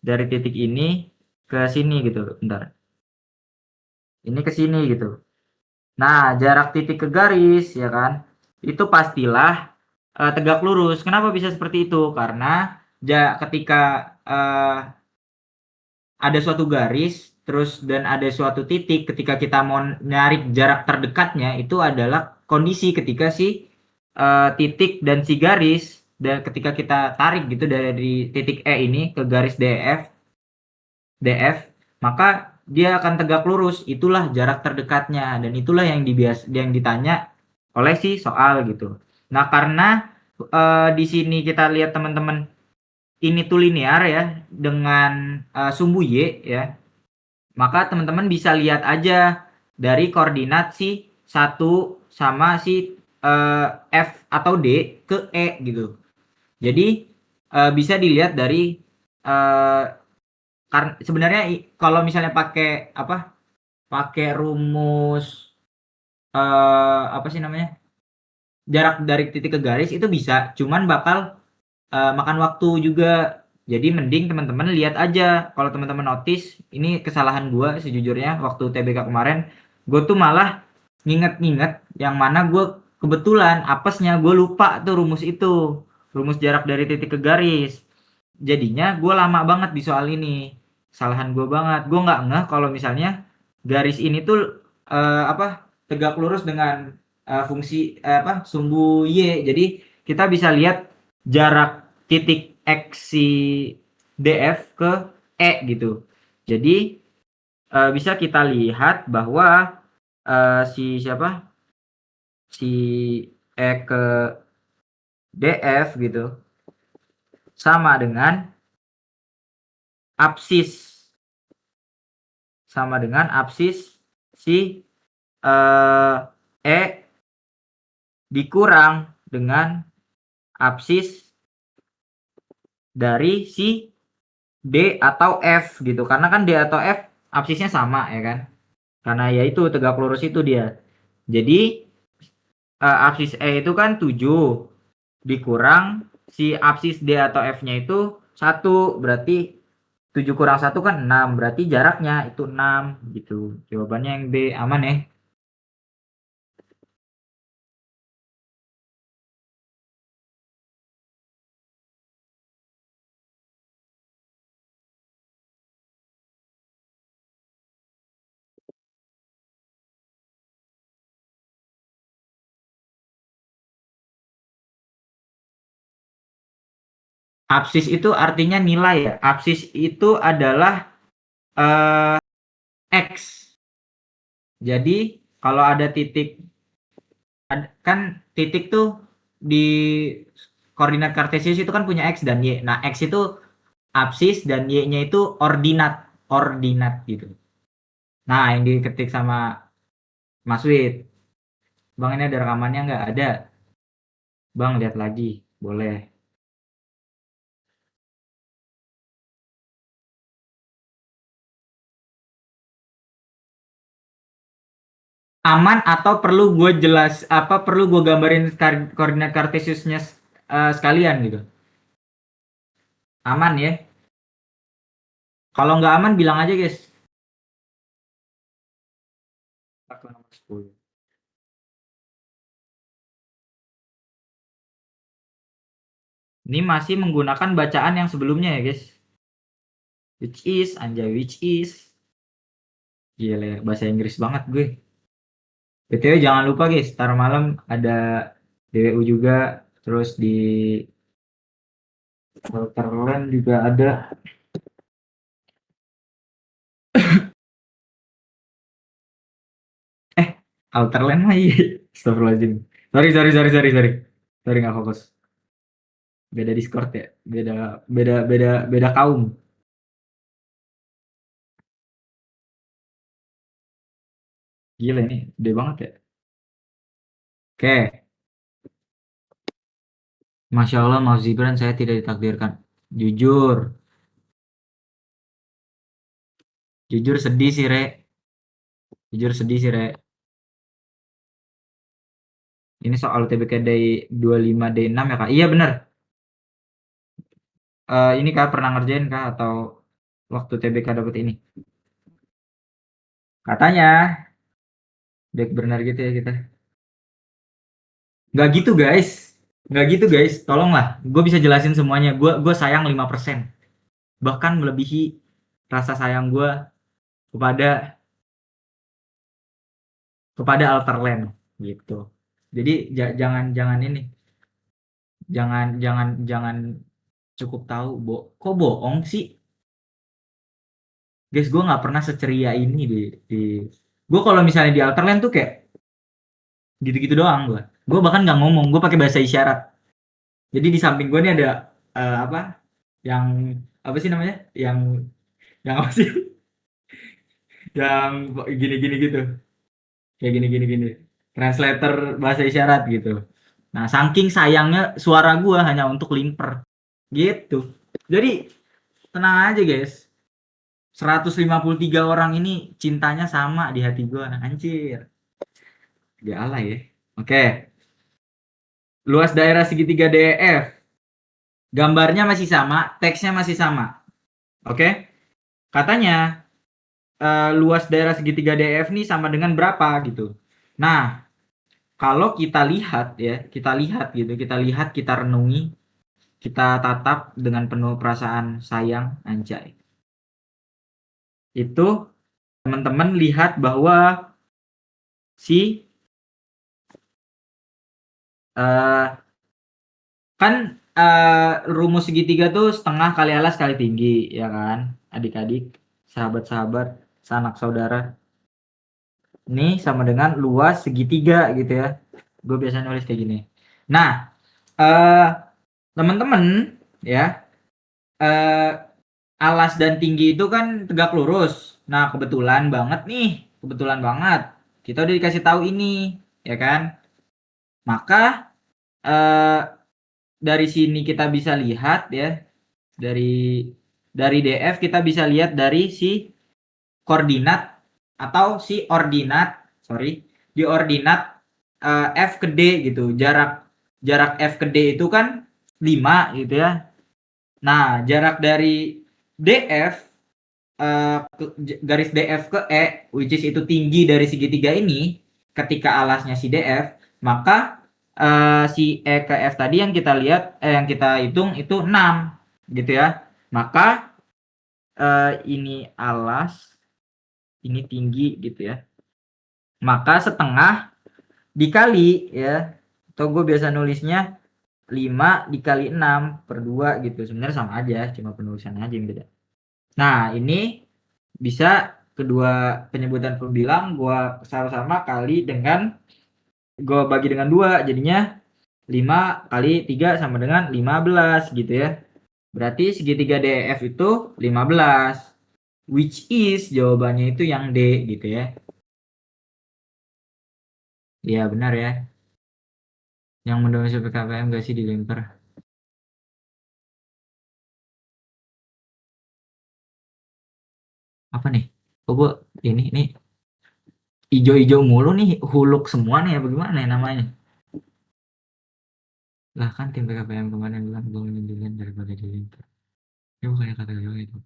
dari titik ini ke sini gitu. Bentar. Ini ke sini gitu. Nah, jarak titik ke garis ya kan, itu pastilah tegak lurus. Kenapa bisa seperti itu? Karena ketika ada suatu garis terus dan ada suatu titik, ketika kita mau nyari jarak terdekatnya itu adalah kondisi ketika si titik dan si garis, dan ketika kita tarik gitu dari titik E ini ke garis DF, maka dia akan tegak lurus. Itulah jarak terdekatnya dan itulah yang ditanya oleh si soal gitu. Nah, karena di sini kita lihat teman-teman, ini tuh linear ya dengan sumbu Y ya, maka teman-teman bisa lihat aja dari koordinat si satu sama si F atau D ke E gitu. Jadi bisa dilihat dari karena sebenarnya kalau misalnya pakai apa? Pakai rumus apa sih namanya? Jarak dari titik ke garis itu bisa, cuman bakal makan waktu juga. Jadi mending teman-teman lihat aja. Kalau teman-teman notice, ini kesalahan gua sejujurnya waktu TBK kemarin, gue tuh malah nginget-nginget yang mana gue kebetulan apesnya gue lupa tuh rumus itu, rumus jarak dari titik ke garis. Jadinya gue lama banget di soal ini. Kesalahan gue banget. Gue nggak ngeh kalau misalnya garis ini tuh apa, tegak lurus dengan fungsi apa, sumbu Y. Jadi kita bisa lihat jarak titik X si DF ke E gitu. Jadi bisa kita lihat bahwa si siapa, si E ke DF gitu sama dengan absis, si eh, E dikurang dengan absis dari si D atau F gitu. Karena kan D atau F absisnya sama ya kan. Karena ya itu tegak lurus itu dia. Jadi absis E itu kan 7 dikurang si absis D atau F-nya itu 1, berarti 7 kurang 1 kan 6, berarti jaraknya itu 6 gitu. Jawabannya yang B, aman ya. Absis itu artinya nilai ya. Absis itu adalah X. Jadi kalau ada titik, kan titik tuh di koordinat kartesius itu kan punya X dan Y. Nah, X itu absis dan Y-nya itu ordinat, ordinat gitu. Nah, yang diketik sama Mas Wid. Bang, ini ada rekamannya nggak? Ada. Bang, lihat lagi. Boleh. Aman atau perlu gue jelas apa perlu gue gambarin koordinat kartesiusnya sekalian gitu. Aman ya. Kalau nggak aman bilang aja guys. Aku nomor 10. Ini masih menggunakan bacaan yang sebelumnya ya guys. Which is, anjay which is. Gila, bahasa Inggris banget gue. BTW jangan lupa guys, ntar malam ada DWU juga. Terus di Walterland juga ada. Alterland mah iya. Astagfirullahaladzim. Sorry, sorry, sorry, sorry, sorry. Sorry nggak fokus. Beda Discord ya. Beda, beda, beda, beda kaum. Gila ini, gede banget ya. Oke, Masya Allah, Mas Gibran saya tidak ditakdirkan. Jujur, jujur sedih sih, Re. Jujur sedih sih, Re. Ini soal TBK Day 25 Day 6 ya, Kak? Iya bener. Ini Kak pernah ngerjain Kak atau waktu TBK dapat ini? Katanya, baik benar gitu ya kita. Nggak gitu guys. Nggak gitu guys. Tolonglah. Gue bisa jelasin semuanya. Gue sayang 5%. Bahkan melebihi rasa sayang gue kepada kepada Alterland gitu. Jadi jangan jangan ini, jangan jangan jangan cukup tahu, kok bohong sih, guys. Gue nggak pernah seceria ini di gue kalau misalnya di Alterland tuh kayak gitu-gitu doang. Gue bahkan nggak ngomong, gue pakai bahasa isyarat. Jadi di samping gue ini ada apa yang apa sih namanya, yang apa sih, yang gini-gini gitu, kayak gini-gini translator bahasa isyarat gitu. Nah, saking sayangnya suara gua hanya untuk limper gitu. Jadi tenang aja guys. 153 orang ini cintanya sama di hati gua. Anjir. Dia Allah ya. Oke. Luas daerah segitiga DEF. Gambarnya masih sama, teksnya masih sama. Oke. Katanya luas daerah segitiga DEF nih sama dengan berapa gitu. Nah, kalau kita lihat ya, kita lihat, kita renungi, kita tatap dengan penuh perasaan sayang, anjay. Itu teman-teman lihat bahwa si uh, kan rumus segitiga tuh setengah kali alas kali tinggi, ya kan? Adik-adik, sahabat-sahabat, sanak saudara. Ini sama dengan luas segitiga gitu ya. Gue biasa nulis kayak gini. Nah, uh, teman-teman ya, uh, alas dan tinggi itu kan tegak lurus. Nah, kebetulan banget nih, kebetulan banget. Kita udah dikasih tahu ini, ya kan? Maka eh, dari sini kita bisa lihat ya, dari DF kita bisa lihat dari si koordinat atau si ordinat, sorry, di ordinat F ke D gitu. Jarak jarak F ke D itu kan 5 gitu ya. Nah, jarak dari DF garis DF ke E, which is itu tinggi dari segitiga ini, ketika alasnya si DF, maka si E ke F tadi yang kita lihat, yang kita hitung itu 6 gitu ya. Maka ini alas, ini tinggi gitu ya. Maka setengah dikali ya, atau gue biasa nulisnya 5 dikali 6 per 2 gitu. Sebenarnya sama aja, cuma penulisan aja yang beda. Nah, ini bisa kedua penyebutan pembilang gue sama-sama kali dengan gue bagi dengan 2, jadinya 5 kali 3 sama dengan 15 gitu ya. Berarti segitiga DEF itu 15, which is jawabannya itu yang D gitu ya. Iya benar ya. Yang mendominasi PKPM gak sih di Lemper? Apa nih? Kok gua ini ijo-ijo mulu nih, huluk semua nih ya bagaimana ya namanya? Lah kan tim PKPM kemarin bilang gue mendingan daripada di Lemper. Ya bukannya kata gue itu.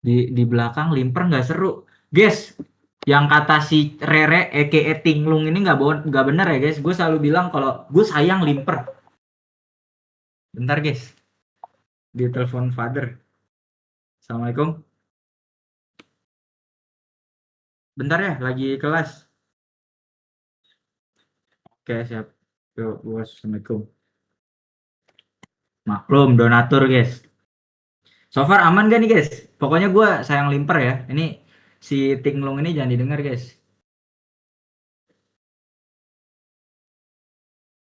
Di belakang Limper nggak seru. Guys, yang kata si Rere aka Tinglung ini nggak benar ya guys. Gue selalu bilang kalau gue sayang Limper. Bentar guys, di telepon father. Assalamualaikum. Bentar ya, lagi kelas. Oke siap. Yuk, bos. Assalamualaikum. Maklum, donatur guys. So far aman gak nih guys? Pokoknya gue sayang Limper ya. Ini si Tinglung ini jangan didengar guys.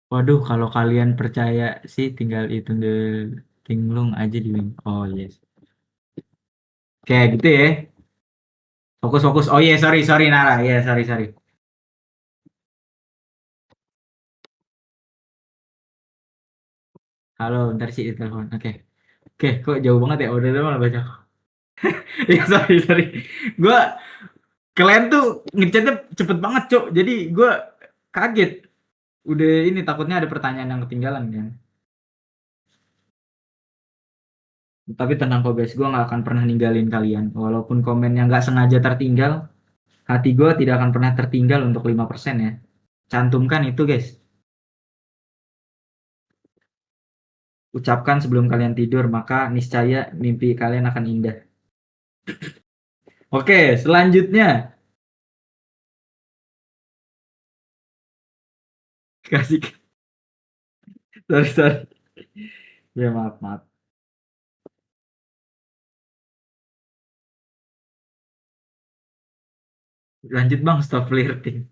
Waduh, kalau kalian percaya sih tinggal itu Tinglung aja di link. Oh yes. Kayak gitu ya. Fokus fokus. Oh iya, sorry sorry Nara. Iya, sorry sorry. Halo, bentar sih telepon. Oke. Oke, kok jauh banget ya? Udah malah baca. Iya, sorry sorry. Gua kalian tuh ngechatnya cepet banget, Cok. Jadi gua kaget. Udah ini takutnya ada pertanyaan yang ketinggalan kan. Tapi tenang kok guys, gua nggak akan pernah ninggalin kalian. Walaupun komennya nggak sengaja tertinggal, hati gua tidak akan pernah tertinggal untuk 5% ya. Cantumkan itu guys. Ucapkan sebelum kalian tidur, maka niscaya mimpi kalian akan indah. Oke, selanjutnya. Kasih. Sorry, sorry. Ya, maaf, maaf. Lanjut bang, stop flirting.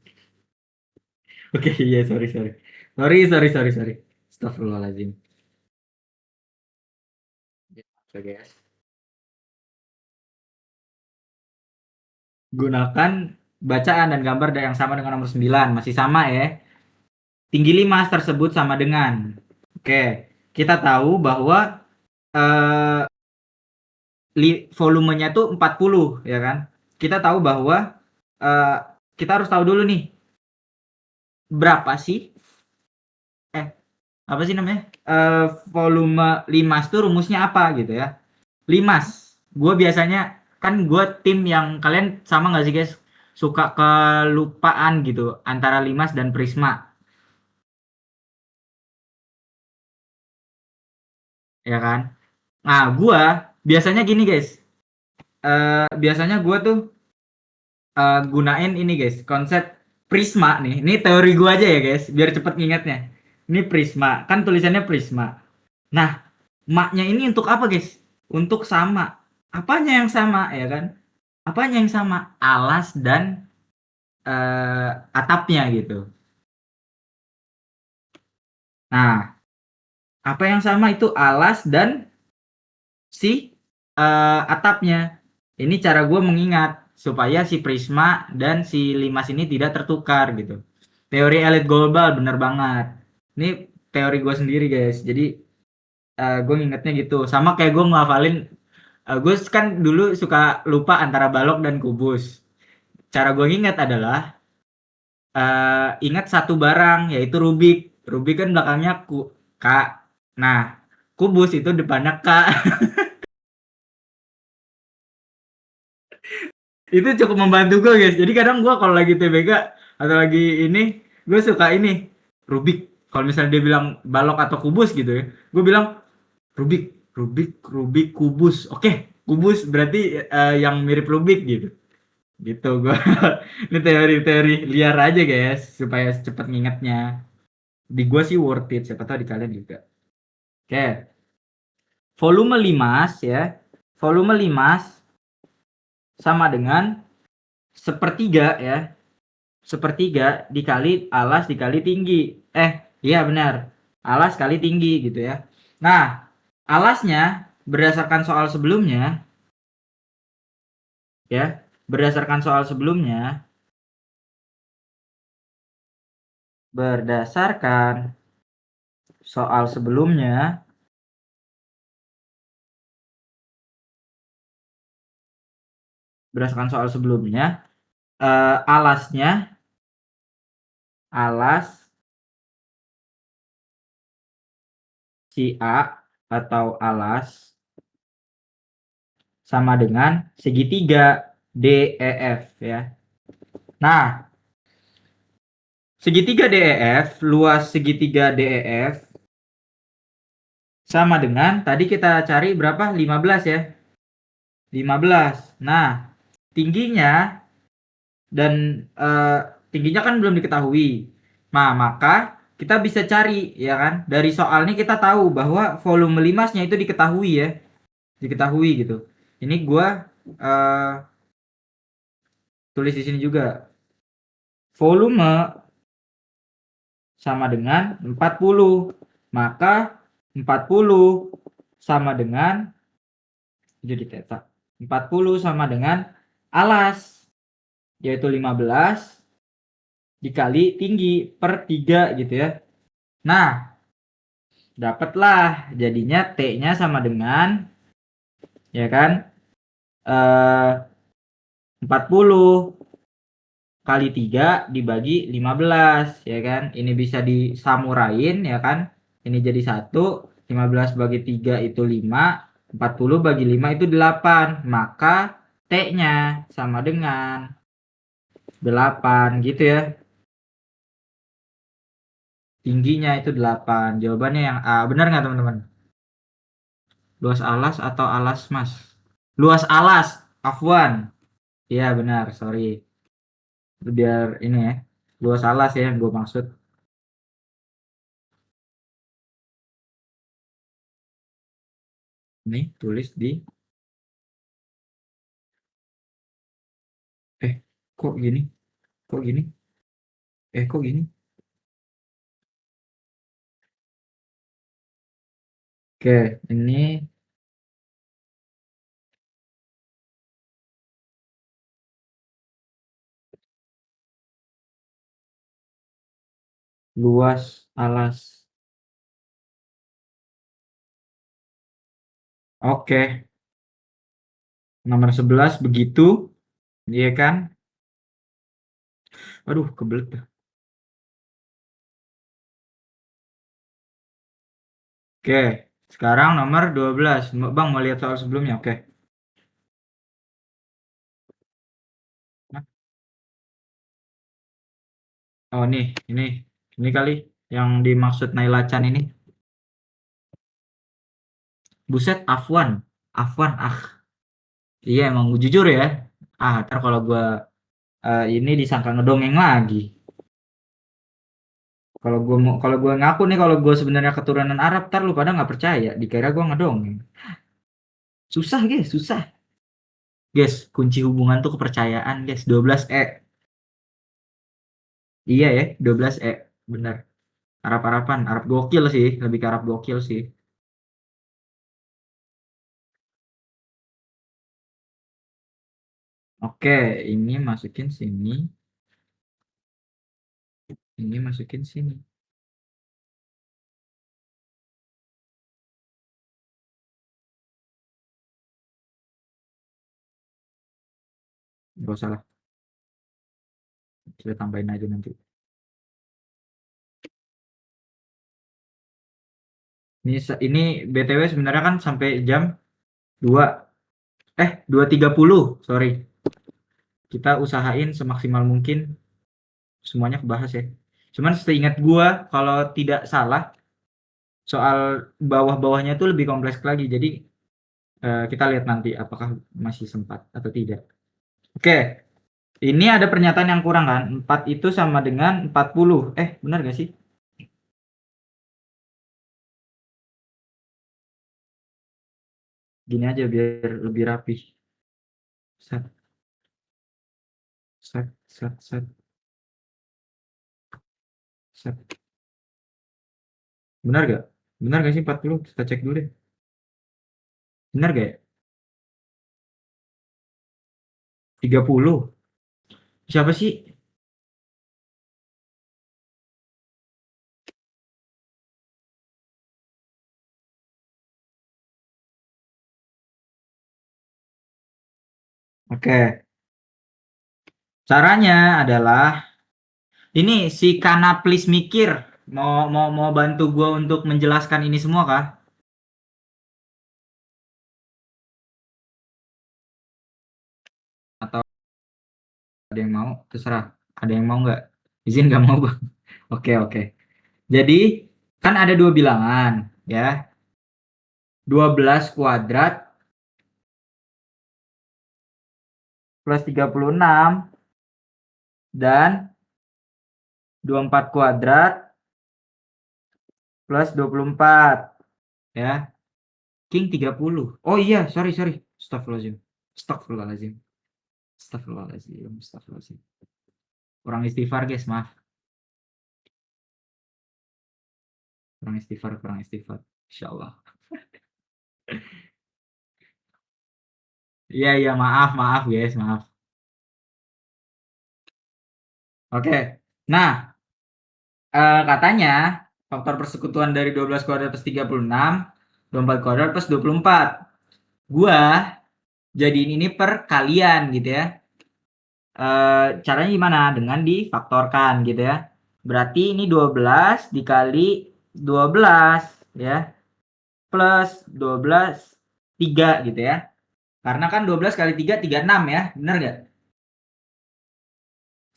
Oke, iya, sorry, sorry. Sorry, sorry, sorry, sorry. Astagfirullahaladzim. Oke, guys. Gunakan bacaan dan gambar yang sama dengan nomor 9. Masih sama ya. Tinggi limas tersebut sama dengan. Oke, kita tahu bahwa eh, volumenya tuh 40 ya kan. Kita tahu bahwa eh, kita harus tahu dulu nih berapa sih eh apa sih namanya? Volume limas tuh rumusnya apa gitu ya. Limas. Gue biasanya kan gue tim yang kalian sama nggak sih guys? Suka kelupaan gitu antara limas dan prisma ya kan? Nah, gue biasanya gini guys. Biasanya gue tuh gunain ini guys, konsep prisma nih. Ini teori gue aja ya guys, biar cepet ngingetnya. Ini prisma, kan tulisannya prisma. Nah, maknya ini untuk apa guys? Untuk sama. Apanya yang sama ya kan? Apanya yang sama? Alas dan atapnya gitu. Nah, apa yang sama itu alas dan si atapnya. Ini cara gue mengingat supaya si prisma dan si limas ini tidak tertukar gitu. Teori elit global bener banget. Ini teori gue sendiri guys. Jadi gue ngingetnya gitu. Sama kayak gue ngafalin. Gue kan dulu suka lupa antara balok dan kubus. Cara gue nginget adalah ingat satu barang yaitu Rubik. Rubik kan belakangnya K. Nah, kubus itu depannya K. Itu cukup membantu gue guys. Jadi kadang gue kalau lagi TBK atau lagi ini, gue suka ini Rubik. Kalau misalnya dia bilang balok atau kubus gitu ya, gue bilang Rubik, Rubik kubus. Oke, kubus berarti yang mirip Rubik gitu. Gitu gue. Ini teori-teori liar aja guys, supaya cepet ngingetnya. Di gue sih worth it, siapa tahu di kalian juga. Oke, volume limas ya. Volume limas sama dengan sepertiga ya. Sepertiga dikali alas dikali tinggi. Iya benar. Alas kali tinggi gitu ya. Nah, alasnya berdasarkan soal sebelumnya ya, berdasarkan soal sebelumnya berdasarkan soal sebelumnya, alasnya, alas si A atau alas sama dengan segitiga DEF ya. Nah, segitiga DEF, luas segitiga DEF sama dengan tadi kita cari berapa? 15 ya. 15. Nah, tingginya dan tingginya kan belum diketahui. Nah, maka kita bisa cari ya kan. Dari soal ini kita tahu bahwa volume limasnya itu diketahui ya. Diketahui gitu. Ini gua tulis di sini juga. Volume sama dengan 40. Maka 40 sama dengan jadi theta. 40 sama dengan alas yaitu 15 dikali tinggi per 3 gitu ya. Nah, dapatlah jadinya T-nya sama dengan ya kan 40 kali 3 dibagi 15 ya kan. Ini bisa disamurain ya kan. Ini jadi 1, 15 bagi 3 itu 5, 40 bagi 5 itu 8. Maka T-nya sama dengan 8 gitu ya. Tingginya itu 8. Jawabannya yang A. Benar nggak teman-teman? Luas alas atau alas mas? Luas alas, Afwan. Iya benar, sorry. Biar ini ya. Luas alas ya yang gue maksud. Nih, tulis di kok gini? Kok gini? Kok gini? Oke, ini luas alas. Oke, nomor 11 begitu, iya kan? Aduh, kebelet dah. Oke, sekarang nomor 12. Bang, mau lihat soal sebelumnya? Oke. Oh, ini kali yang dimaksud Naila Chan ini. Buset, Afwan. Afwan, iya emang jujur ya. Ntar kalau gua ini disangka ngedongeng lagi. Kalau gua ngaku nih kalau gua sebenarnya keturunan Arab, ntar lu pada nggak percaya, dikira gua ngedongeng. Susah guys, susah. Guys, kunci hubungan tuh kepercayaan guys. 12E. Iya ya, 12E. Bener. Arab-Araban, Arab gokil sih, lebih ke Arab gokil sih. Oke, ini masukin sini, ini masukin sini. Gak usah lah, kita tambahin aja nanti. Ini BTW sebenarnya kan sampai jam 2 2.30, sorry. Kita usahain semaksimal mungkin semuanya kebahas ya. Cuman seingat gua kalau tidak salah soal bawah-bawahnya itu lebih kompleks lagi. Jadi kita lihat nanti apakah masih sempat atau tidak. Oke, ini ada pernyataan yang kurang kan? 4 itu sama dengan 40. Benar gak sih? Gini aja biar lebih rapi. Set, set, set, set, set. Benar gak? Benar gak sih 40? Kita cek dulu deh. Benar gak ya? 30. Siapa sih? Oke. Caranya adalah ini si Kana please mikir mau bantu gue untuk menjelaskan ini semua kah? Atau ada yang mau? Terserah. Ada yang mau nggak? Izin nggak mau bang. Oke oke. Jadi kan ada dua bilangan ya. 12 kuadrat plus 36 dan 24 kuadrat plus 24 ya. King 30. Oh iya, sorry sorry. Astagfirullahaladzim. Astagfirullahaladzim. Astagfirullahaladzim. Astagfirullahaladzim. Kurang istighfar guys, maaf. Kurang istighfar, kurang istighfar. Insya Allah. Iya iya, maaf maaf guys, maaf. Oke. Nah, katanya faktor persekutuan dari 12 kuadrat plus 36, 24 kuadrat plus 24. Gua jadiin ini perkalian gitu ya. Caranya gimana? Dengan difaktorkan gitu ya. Berarti ini 12 dikali 12 ya. Plus 12 3 gitu ya. Karena kan 12 kali 3 36 ya. Benar nggak?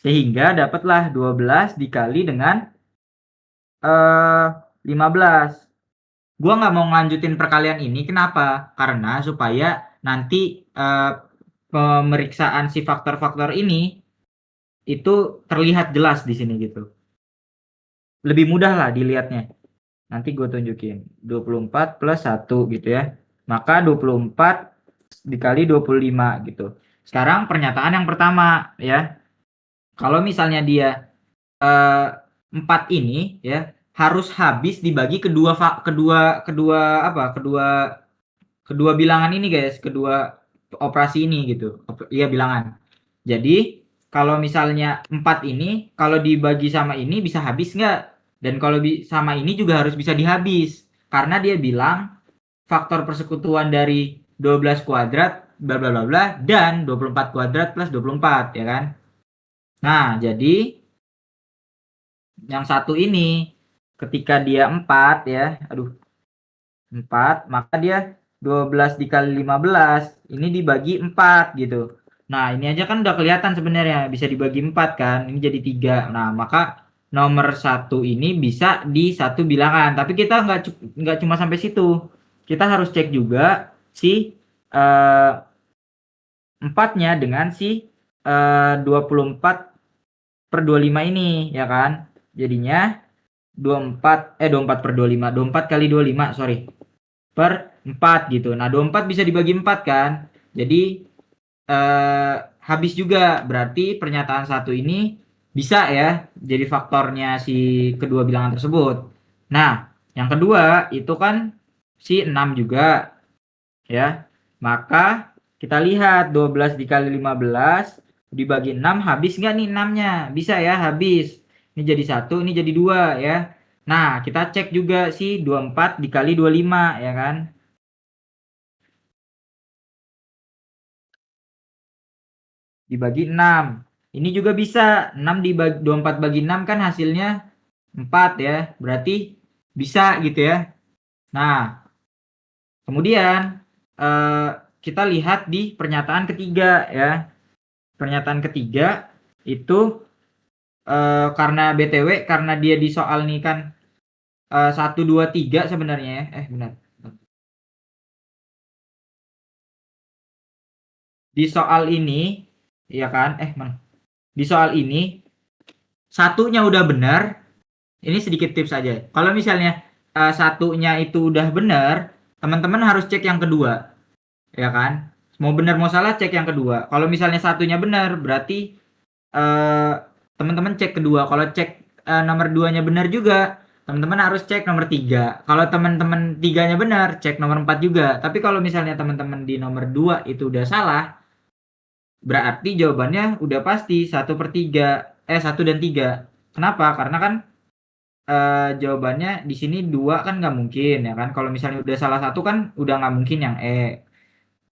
Sehingga dapatlah 12 dikali dengan 15. Gua nggak mau ngelanjutin perkalian ini. Kenapa? Karena supaya nanti pemeriksaan si faktor-faktor ini itu terlihat jelas di sini gitu. Lebih mudah lah dilihatnya. Nanti gue tunjukin. 24 plus 1 gitu ya. Maka 24 dikali 25 gitu. Sekarang pernyataan yang pertama ya. Kalau misalnya dia 4 ini ya harus habis dibagi kedua bilangan ini guys, kedua operasi ini gitu. Iya bilangan. Jadi kalau misalnya 4 ini kalau dibagi sama ini bisa habis nggak? Dan kalau sama ini juga harus bisa dihabis. Karena dia bilang faktor persekutuan dari 12 kuadrat bla bla bla bla dan 24 kuadrat plus 24 ya kan. Nah, jadi yang satu ini ketika dia 4 ya, aduh 4, maka dia 12 dikali 15 ini dibagi 4 gitu. Nah, ini aja kan udah kelihatan sebenarnya bisa dibagi 4 kan. Ini jadi 3. Nah, maka nomor 1 ini bisa di satu bilangan. Tapi kita nggak cuma sampai situ. Kita harus cek juga si 4-nya dengan si 24 per 25 ini ya kan. Jadinya 24 per 25, 24 kali 25, sorry. Per 4 gitu. Nah, 24 bisa dibagi 4 kan. Jadi habis juga. Berarti pernyataan satu ini bisa ya jadi faktornya si kedua bilangan tersebut. Nah, yang kedua itu kan si 6 juga ya. Maka kita lihat 12 dikali 15 dibagi 6 habis nggak nih 6-nya? Bisa ya, habis. Ini jadi 1, ini jadi 2 ya. Nah, kita cek juga sih 24 dikali 25 ya kan. Dibagi 6. Ini juga bisa. 6 dibagi 24 bagi 6 kan hasilnya 4 ya. Berarti bisa gitu ya. Nah, kemudian kita lihat di pernyataan ketiga ya. Pernyataan ketiga itu karena BTW karena dia di soal nih kan 1 2 3 sebenarnya ya. Benar. Di soal ini ya kan mana? Di soal ini satunya udah benar. Ini sedikit tips aja. Kalau misalnya satunya itu udah benar, teman-teman harus cek yang kedua, ya kan? Mau benar mau salah cek yang kedua. Kalau misalnya satunya benar, berarti eh, teman-teman cek kedua. Kalau cek nomor duanya benar juga, teman-teman harus cek nomor tiga. Kalau teman-teman tiganya benar, cek nomor 4 juga. Tapi kalau misalnya teman-teman di nomor 2 itu udah salah, berarti jawabannya udah pasti 1/3. 1 dan 3. Kenapa? Karena kan jawabannya di sini 2 kan nggak mungkin ya kan. Kalau misalnya udah salah satu kan udah nggak mungkin yang E.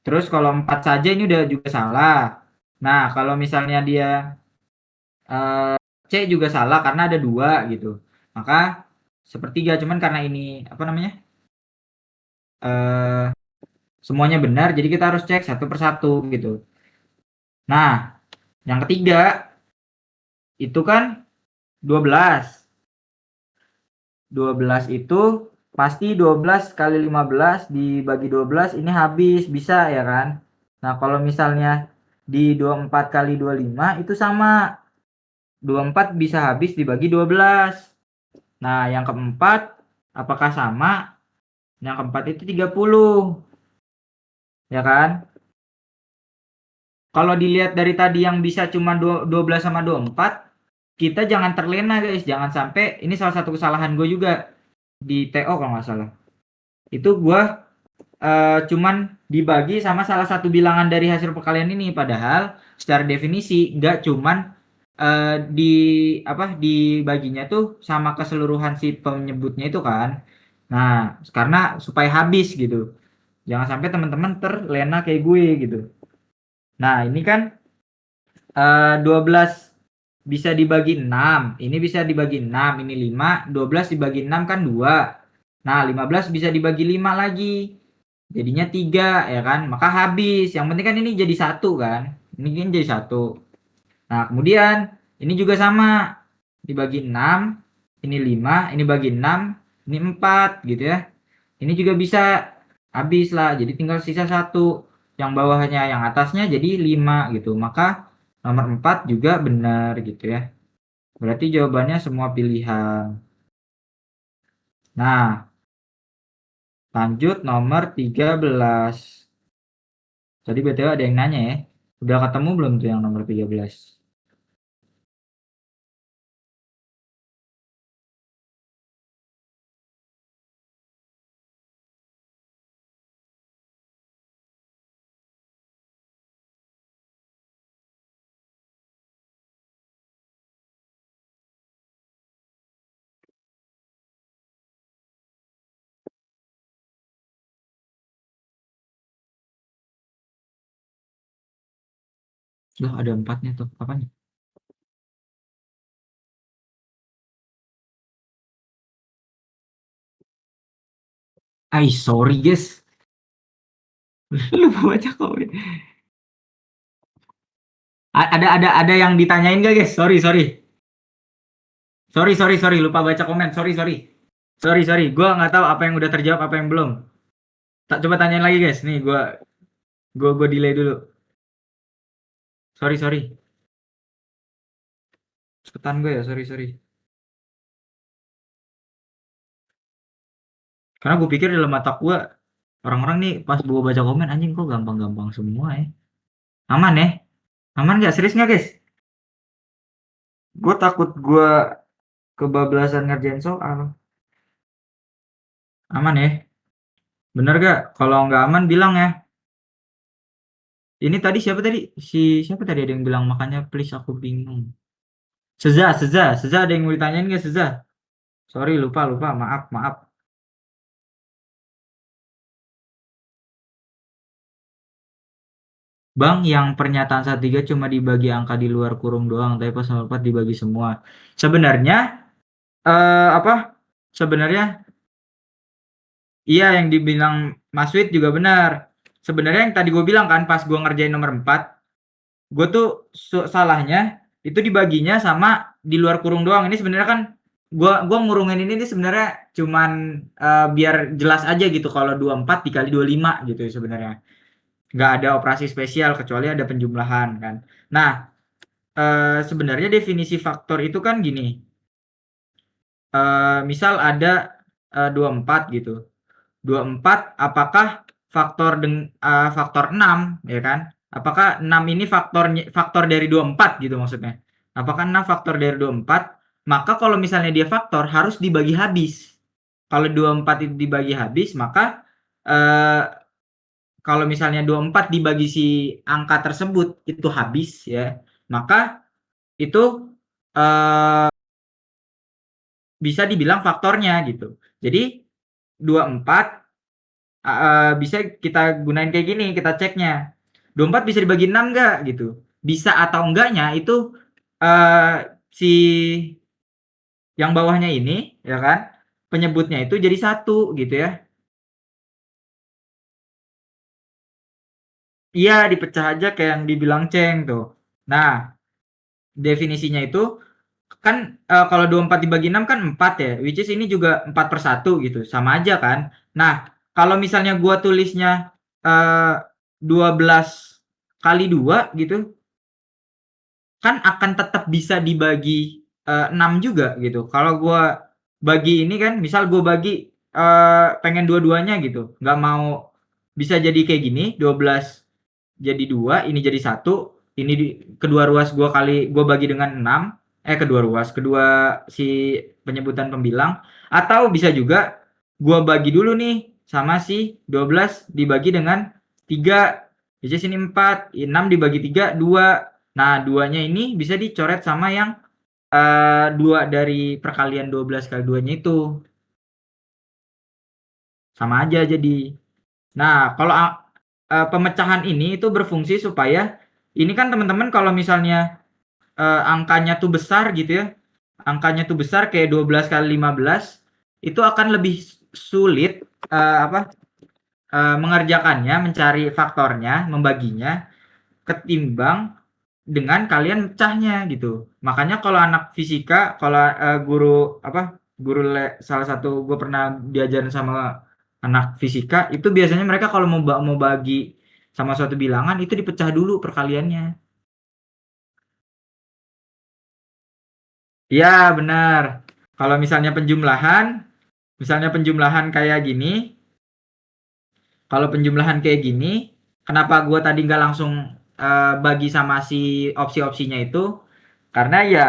Terus kalau 4 saja ini udah juga salah. Nah, kalau misalnya dia C juga salah karena ada 2 gitu. Maka sepertiga, cuman karena ini apa namanya? eh semuanya benar, jadi kita harus cek satu persatu gitu. Nah, yang ketiga itu kan 12. 12 itu pasti 12 kali 15 dibagi 12 ini habis, bisa ya kan? Nah, kalau misalnya di 24 kali 25 itu sama. 24 bisa habis dibagi 12. Nah, yang keempat apakah sama? Yang keempat itu 30. Ya kan? Kalau dilihat dari tadi yang bisa cuma 12 sama 24, kita jangan terlena guys, jangan sampai ini salah satu kesalahan gue juga di TO kalau nggak salah. Itu gue cuman dibagi sama salah satu bilangan dari hasil perkalian ini, padahal secara definisi nggak cuman di apa dibaginya tuh sama keseluruhan si penyebutnya itu kan. Nah, karena supaya habis gitu. Jangan sampai teman-teman terlena kayak gue gitu. Nah, ini kan 12 bisa dibagi 6. Ini bisa dibagi 6, ini 5. 12 dibagi 6 kan 2. Nah, 15 bisa dibagi 5 lagi. Jadinya 3 ya kan? Maka habis. Yang penting kan ini jadi satu kan? Ini kan jadi satu. Nah, kemudian ini juga sama. Dibagi 6, ini 5, ini bagi 6, ini 4 gitu ya. Ini juga bisa habis lah. Jadi tinggal sisa satu. Yang bawahnya, yang atasnya jadi 5 gitu. Maka nomor 4 juga benar gitu ya. Berarti jawabannya semua pilihan. Nah, lanjut nomor 13. Tadi BTW ada yang nanya ya. Udah ketemu belum tuh yang nomor 13? Loh, ada 4-nya tuh. Apanya? Sorry guys. Lupa baca komen. Ada yang ditanyain gak guys? Sorry, sorry. Sorry, sorry, sorry. Lupa baca komen. Sorry, sorry. Sorry, sorry. Gua nggak tahu apa yang udah terjawab, apa yang belum. Tak coba tanyain lagi guys. Nih, gua delay dulu. Sorry, sorry. Cepetan gue ya, sorry, sorry. Karena gue pikir dalam mata gue orang-orang nih pas gue baca komen anjing kok gampang-gampang semua ya. Aman ya? Aman nggak? Serius nggak guys? Gue takut gue kebablasan ngerjain soal. Aman ya? Bener gak? Kalau nggak aman bilang ya. Ini tadi siapa tadi? Siapa tadi ada yang bilang makanya please aku bingung. Seza ada yang mau ditanyain nggak Seza? Sorry lupa lupa maaf maaf. Bang, yang pernyataan saat tiga cuma dibagi angka di luar kurung doang, tapi pas nomor 4 dibagi semua. Sebenarnya apa? Sebenarnya iya yang dibilang Mas Wid juga benar. Sebenarnya yang tadi gue bilang kan pas gue ngerjain nomor 4, gue tuh salahnya itu dibaginya sama di luar kurung doang. Ini sebenarnya kan gua ngurungin ini sebenarnya cuman biar jelas aja gitu kalau 24 dikali 25 gitu sebenarnya. Nggak ada operasi spesial kecuali ada penjumlahan kan. Nah, sebenarnya definisi faktor itu kan gini. Misal ada 24 gitu. 24 apakah faktor 6 ya kan? Apakah 6 ini faktor dari 24 gitu maksudnya? Apakah 6 faktor dari 24? Maka kalau misalnya dia faktor harus dibagi habis. Kalau 24 itu dibagi habis maka eh, kalau misalnya 24 dibagi si angka tersebut itu habis ya, maka itu eh, bisa dibilang faktornya gitu. Jadi 24 bisa kita gunain kayak gini, kita ceknya. 24 bisa dibagi 6 nggak gitu. Bisa atau enggaknya itu si yang bawahnya ini ya kan penyebutnya itu jadi 1 gitu ya. Iya, dipecah aja kayak yang dibilang Ceng tuh. Nah, definisinya itu kan kalau 24 dibagi 6 kan 4 ya, which is ini juga 4/1 gitu, sama aja kan. Nah, kalau misalnya gua tulisnya 12 kali 2 gitu, kan akan tetap bisa dibagi 6 juga gitu. Kalau gua bagi ini kan, misal gua bagi pengen dua-duanya gitu, nggak mau bisa jadi kayak gini, 12 jadi 2, ini jadi 1, ini kedua ruas gua bagi dengan 6, kedua ruas, kedua si penyebutan pembilang, atau bisa juga gua bagi dulu nih sama si 12 dibagi dengan 3, which is ini 4, 6 dibagi 3, 2. Nah, 2-nya ini bisa dicoret sama yang 2 dari perkalian 12 kali 2-nya itu. Sama aja jadi. Nah, kalau pemecahan ini itu berfungsi supaya ini kan teman-teman kalau misalnya angkanya tuh besar gitu ya, angkanya tuh besar kayak 12 kali 15 itu akan lebih sulit mengerjakannya, mencari faktornya, membaginya ketimbang dengan kalian mecahnya gitu. Makanya kalau anak fisika, kalau salah satu gue pernah diajarin sama anak fisika itu biasanya mereka kalau mau bagi sama suatu bilangan itu dipecah dulu perkaliannya. Iya benar. Kalau misalnya penjumlahan kayak gini, kalau penjumlahan kayak gini, kenapa gue tadi nggak langsung bagi sama si opsi-opsinya itu? Karena ya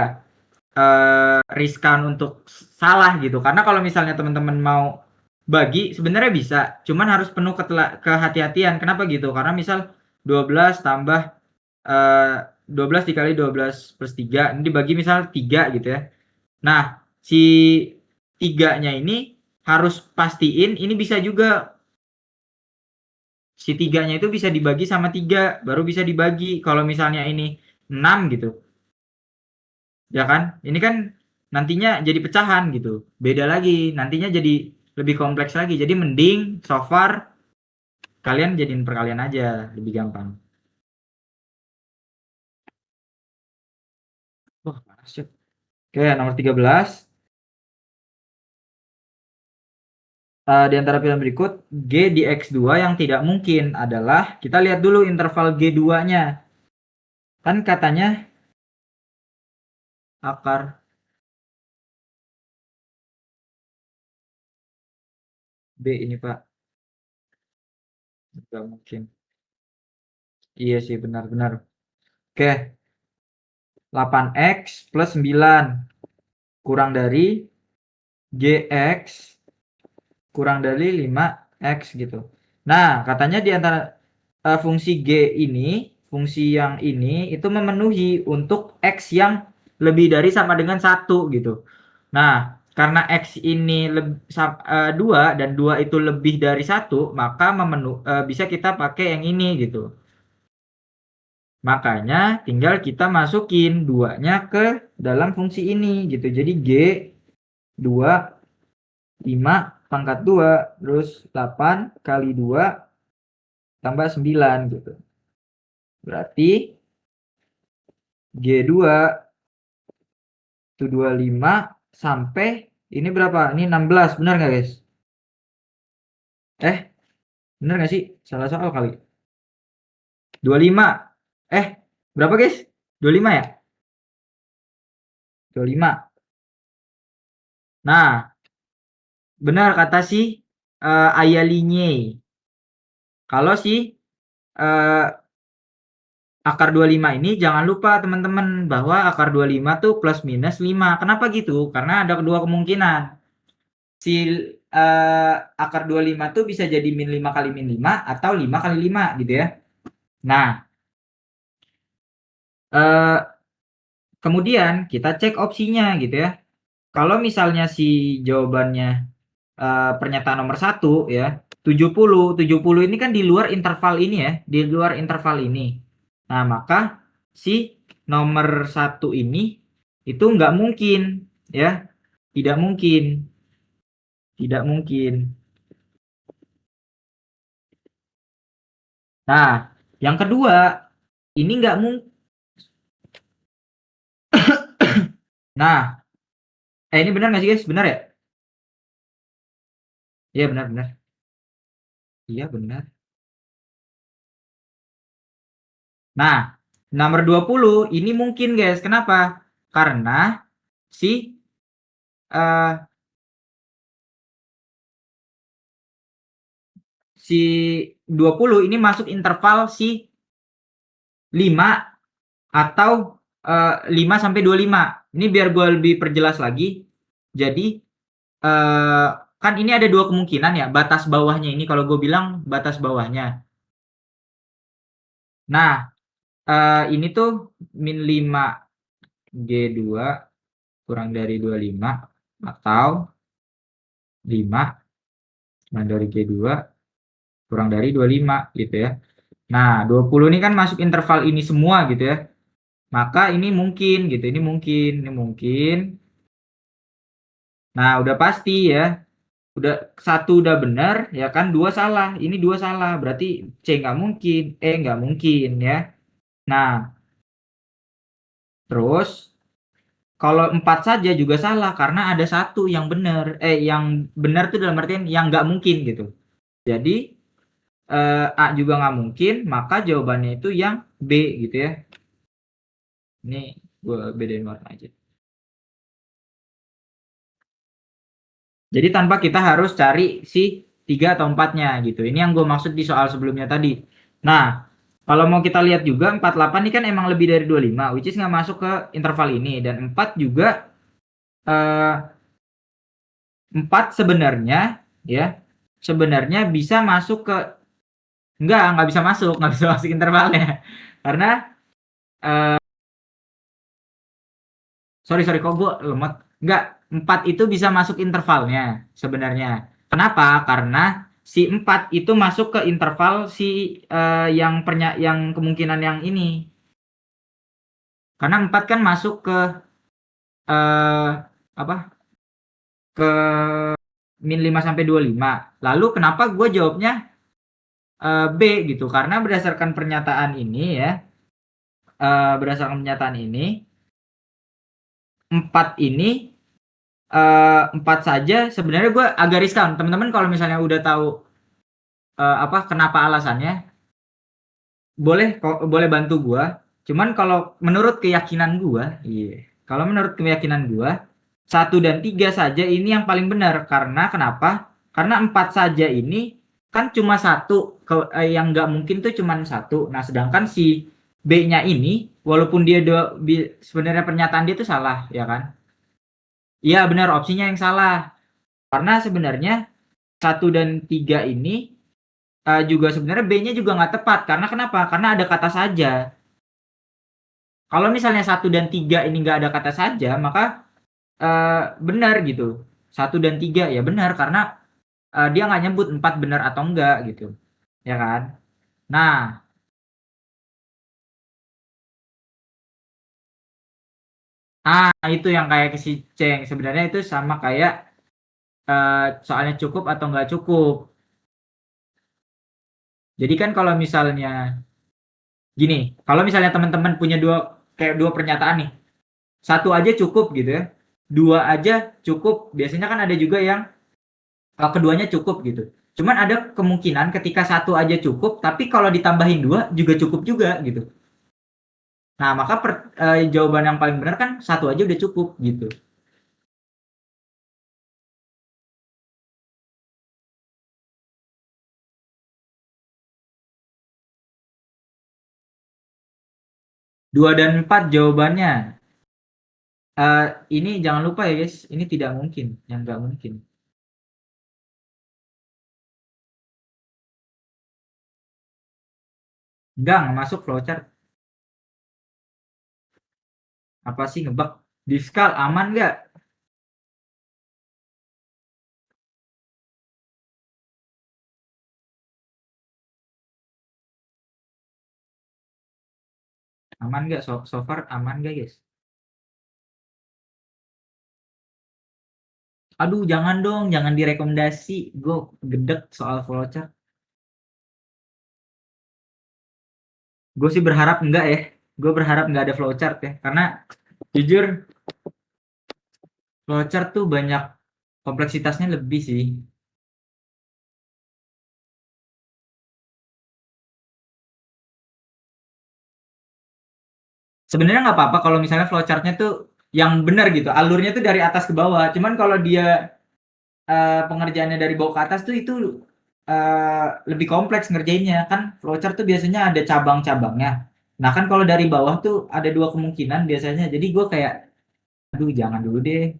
riskan untuk salah gitu. Karena kalau misalnya teman-teman mau bagi sebenarnya bisa, cuman harus penuh kehati-hatian. Kenapa gitu? Karena misal 12 tambah 12 dikali 12 plus 3 ini dibagi misal 3 gitu ya. Nah, si tiganya ini harus pastiin ini bisa juga si tiganya itu bisa dibagi sama 3 baru bisa dibagi. Kalau misalnya ini 6 gitu, ya kan? Ini kan nantinya jadi pecahan gitu. Beda lagi, nantinya jadi lebih kompleks lagi. Jadi mending so far kalian jadiin perkalian aja, lebih gampang. Wah, panas ya. Oke, nomor 13. Di antara pilihan berikut, G di X2 yang tidak mungkin adalah, kita lihat dulu interval G2-nya. Kan katanya akar B ini Pak. Tidak mungkin. Iya sih, benar-benar. Oke, 8X plus 9 kurang dari GX kurang dari 5X gitu. Nah, katanya di antara fungsi G ini, fungsi yang ini itu memenuhi untuk X yang lebih dari sama dengan 1 gitu. Nah, karena X ini 2 dan 2 itu lebih dari 1, maka bisa kita pakai yang ini gitu. Makanya tinggal kita masukin 2-nya ke dalam fungsi ini gitu. Jadi G 2 5 pangkat 2 terus 8 kali 2 tambah 9 gitu. Berarti G2 itu 25 sampai ini berapa? Ini 16, benar nggak guys? Benar nggak sih? Salah soal kali. 25. Berapa guys? 25 ya? 25. Nah, benar kata si Ayalinye. Kalau si eh, akar 25 ini jangan lupa teman-teman bahwa akar 25 tuh plus minus 5. Kenapa gitu? Karena ada kedua kemungkinan. Si akar 25 tuh bisa jadi min 5 kali min 5 atau 5 kali 5 gitu ya. Nah, kemudian kita cek opsinya gitu ya. Kalau misalnya si jawabannya pernyataan nomor 1 ya, 70 ini kan di luar interval ini ya, di luar interval ini. Nah, maka si nomor 1 ini itu nggak mungkin ya, tidak mungkin. Tidak mungkin. Nah, yang kedua, ini nggak mungkin. Nah, ini benar nggak sih guys? Benar ya? Iya benar-benar. Iya benar. Nah, nomor 20 ini mungkin guys. Kenapa? Karena si uh, si 20 ini masuk interval si 5 atau 5 sampai 25. Ini biar gue lebih perjelas lagi. Jadi kan ini ada dua kemungkinan ya, batas bawahnya ini kalau gue bilang batas bawahnya. Nah, ini tuh min 5 G2 kurang dari 25 atau 5 kurang dari G2 kurang dari 25 gitu ya. Nah, 20 ini kan masuk interval ini semua gitu ya. Maka ini mungkin gitu, ini mungkin. Nah, udah pasti ya. Udah satu udah benar ya kan, dua salah. Ini dua salah, berarti C nggak mungkin, E nggak mungkin ya. Nah, terus kalau 4 saja juga salah karena ada satu yang benar. Yang benar tuh dalam artian yang nggak mungkin gitu. Jadi A juga nggak mungkin, maka jawabannya itu yang B gitu ya. Ini gue bedain warna aja. Jadi tanpa kita harus cari si 3 atau 4-nya gitu. Ini yang gue maksud di soal sebelumnya tadi. Nah, kalau mau kita lihat juga 48 ini kan emang lebih dari 25, which is nggak masuk ke interval ini. Dan 4 juga 4 sebenarnya ya, sebenarnya bisa masuk ke, nggak bisa masuk, nggak bisa masuk intervalnya. Karena sorry kok gue lemot. Nggak, 4 itu bisa masuk intervalnya sebenarnya. Kenapa? Karena si 4 itu masuk ke interval si yang kemungkinan yang ini. Karena 4 kan masuk ke apa? Ke min 5 sampai 25. Lalu kenapa gue jawabnya B gitu? Karena berdasarkan pernyataan ini ya, berdasarkan pernyataan ini 4 ini 4 saja sebenarnya gue agak riskan. Teman-teman kalau misalnya udah tahu kenapa alasannya, boleh bantu gue. Cuman kalau menurut keyakinan gue, iya. Kalau menurut keyakinan gue, 1 dan 3 saja ini yang paling benar. Karena kenapa? Karena 4 saja ini kan cuma satu, yang nggak mungkin tuh cuma satu. Nah, sedangkan si B-nya ini, walaupun dia sebenarnya pernyataan dia itu salah, ya kan? Iya benar, opsinya yang salah. Karena sebenarnya 1 dan 3 ini juga sebenarnya B-nya juga nggak tepat. Karena kenapa? Karena ada kata saja. Kalau misalnya 1 dan 3 ini nggak ada kata saja, maka benar gitu. 1 dan 3 ya benar karena dia nggak nyebut 4 benar atau enggak gitu. Ya kan? Nah, itu yang kayak si Ceng. Sebenarnya itu sama kayak soalnya cukup atau nggak cukup. Jadi kan kalau misalnya gini, kalau misalnya teman-teman punya dua pernyataan nih, satu aja cukup gitu ya, dua aja cukup. Biasanya kan ada juga yang keduanya cukup gitu. Cuman ada kemungkinan ketika satu aja cukup, tapi kalau ditambahin dua juga cukup juga gitu. Nah, maka jawaban yang paling benar kan satu aja udah cukup gitu. Dua dan empat jawabannya. Ini jangan lupa ya guys, ini tidak mungkin, yang nggak mungkin. Nggak masuk flowchart. Apa sih ngebug? Diskal aman nggak? Aman nggak? So far aman nggak, guys? Aduh, jangan dong, jangan direkomendasi. Gue gedek soal flowchart. Gue sih berharap enggak ya. Gue berharap nggak ada flowchart ya. Karena jujur, flowchart tuh banyak kompleksitasnya lebih sih. Sebenarnya nggak apa-apa kalau misalnya flowchartnya tuh yang benar gitu. Alurnya tuh dari atas ke bawah. Cuman kalau dia pengerjaannya dari bawah ke atas tuh itu lebih kompleks ngerjainnya kan. Flowchart tuh biasanya ada cabang-cabangnya. Nah kan kalau dari bawah tuh ada dua kemungkinan biasanya. Jadi gue kayak, aduh jangan dulu deh.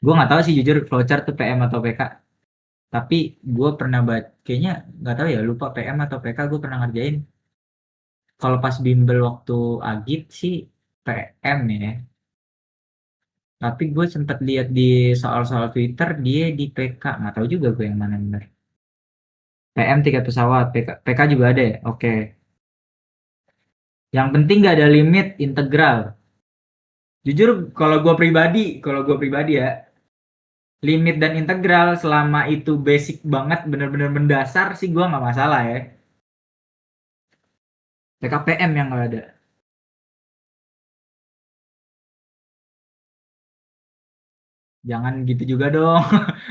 Gue nggak tahu sih jujur flowchart tuh PM atau PK. Tapi gue pernah baca, kayaknya nggak tahu ya, lupa PM atau PK gue pernah ngerjain. Kalau pas bimbel waktu agit sih PM ya. Tapi gue sempet lihat di soal-soal Twitter dia di PK, nggak tahu juga gue yang mana bener. PM tiket pesawat, PK juga ada ya? Oke. Yang penting nggak ada limit integral. Jujur kalau gue pribadi ya, limit dan integral selama itu basic banget, bener-bener mendasar sih gue nggak masalah ya. PKPM yang nggak ada. Jangan gitu juga dong.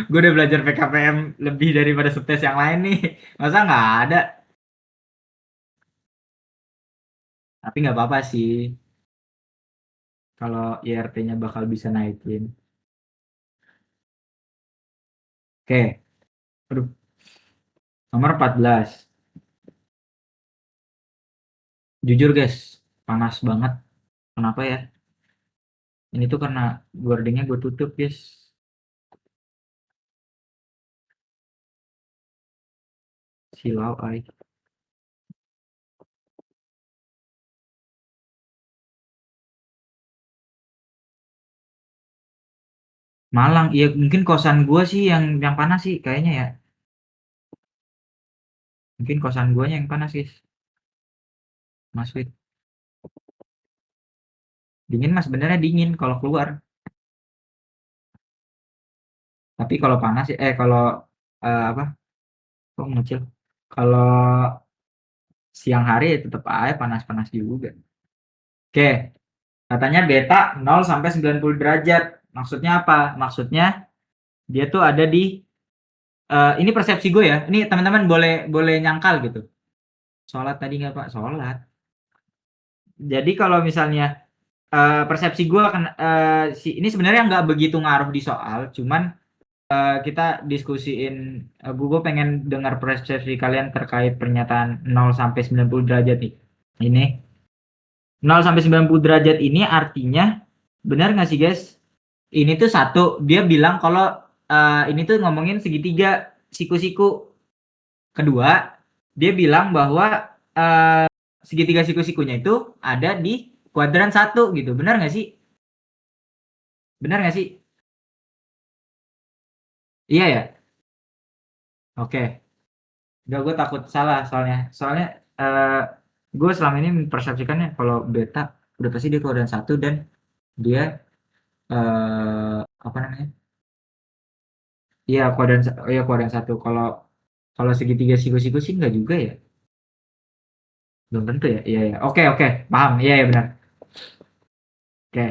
Gue udah belajar PKPM lebih daripada subtes yang lain nih. Masa nggak ada? Tapi nggak apa-apa sih kalau IRT-nya bakal bisa naikin. Oke, aduh, nomor 14. Jujur guys, panas banget. Kenapa ya? Ini tuh karena boardingnya gue tutup guys. Silau ay. Malang, iya mungkin kosan gue sih yang panas sih kayaknya ya. Mungkin kosan guanya yang panas guys. Mas Wid. Dingin mas sebenarnya dingin kalau keluar. Tapi kalau panas kalau apa? Kok ngecil? Kalau siang hari ya tetap aja panas-panas juga. Oke, katanya beta 0 sampai 90 derajat. Maksudnya apa? Maksudnya dia tuh ada di ini persepsi gue ya. Ini teman-teman boleh boleh nyangkal gitu. Sholat tadi nggak Pak? Sholat. Jadi kalau misalnya persepsi gue kan ini sebenarnya nggak begitu ngaruh di soal, cuman kita diskusiin gue pengen dengar persepsi kalian terkait pernyataan 0 sampai 90 derajat nih. Ini 0 sampai 90 derajat ini artinya benar nggak sih guys? Ini tuh satu, dia bilang kalau ini tuh ngomongin segitiga siku-siku. Kedua, dia bilang bahwa segitiga siku-sikunya itu ada di kuadran satu gitu. Benar nggak sih? Benar nggak sih? Iya ya? Oke. Gak, gue takut salah soalnya. Soalnya gue selama ini mempersepsikannya kalau beta udah pasti dia kuadran satu dan dia apa namanya? Iya kuadran, iya kuadran satu. Kalau kalau segitiga siku-siku sih nggak juga ya. Belum tentu ya. Iya ya. Oke oke, paham. Iya ya benar. Oke.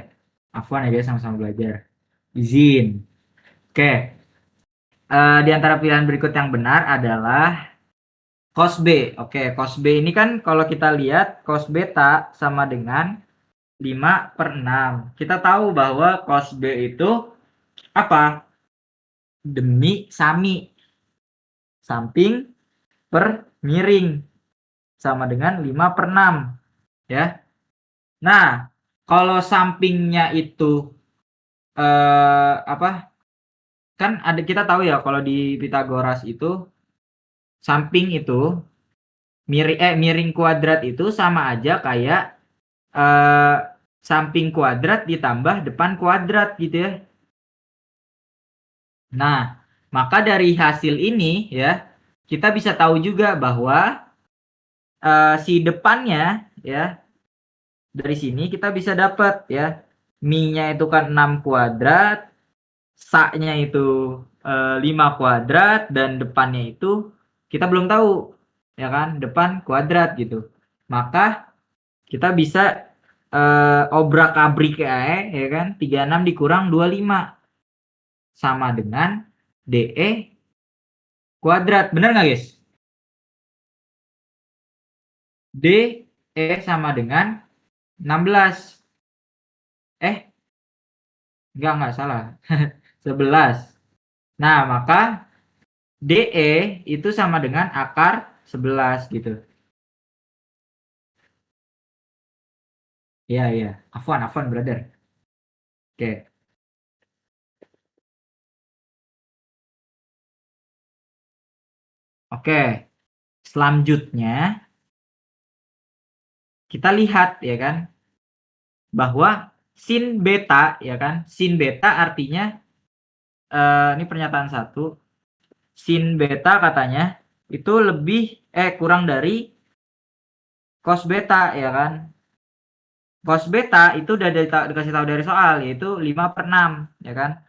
Afwan ya guys, sama-sama belajar. Izin. Oke. Di antara pilihan berikut yang benar adalah cos B. Oke, cos B ini kan kalau kita lihat cos beta sama dengan 5/6. Kita tahu bahwa cos B itu apa? Demi sami. Samping per miring. Sama dengan 5/6. Ya. Nah, kalau sampingnya itu apa? Kan ada, kita tahu ya kalau di Pitagoras itu samping itu miring kuadrat itu sama aja kayak eh, samping kuadrat ditambah depan kuadrat gitu ya. Nah, maka dari hasil ini ya kita bisa tahu juga bahwa si depannya ya, dari sini kita bisa dapat ya, mi-nya itu kan 6 kuadrat, sa-nya itu 5 kuadrat, dan depannya itu kita belum tahu ya kan, depan kuadrat gitu. Maka kita bisa obrak-abrik ae ya kan, 36 dikurang 25 sama dengan DE kuadrat. Bener nggak guys? DE sama dengan 16. Enggak salah. 11. Nah, maka DE itu sama dengan akar 11 gitu. Iya, iya. Afwan, brother. Oke. Oke. Selanjutnya kita lihat ya kan, bahwa sin beta ya kan, sin beta artinya ini pernyataan satu, sin beta katanya itu lebih kurang dari cos beta ya kan. Cos beta itu udah dikasih tahu dari soal, yaitu 5/6 ya kan.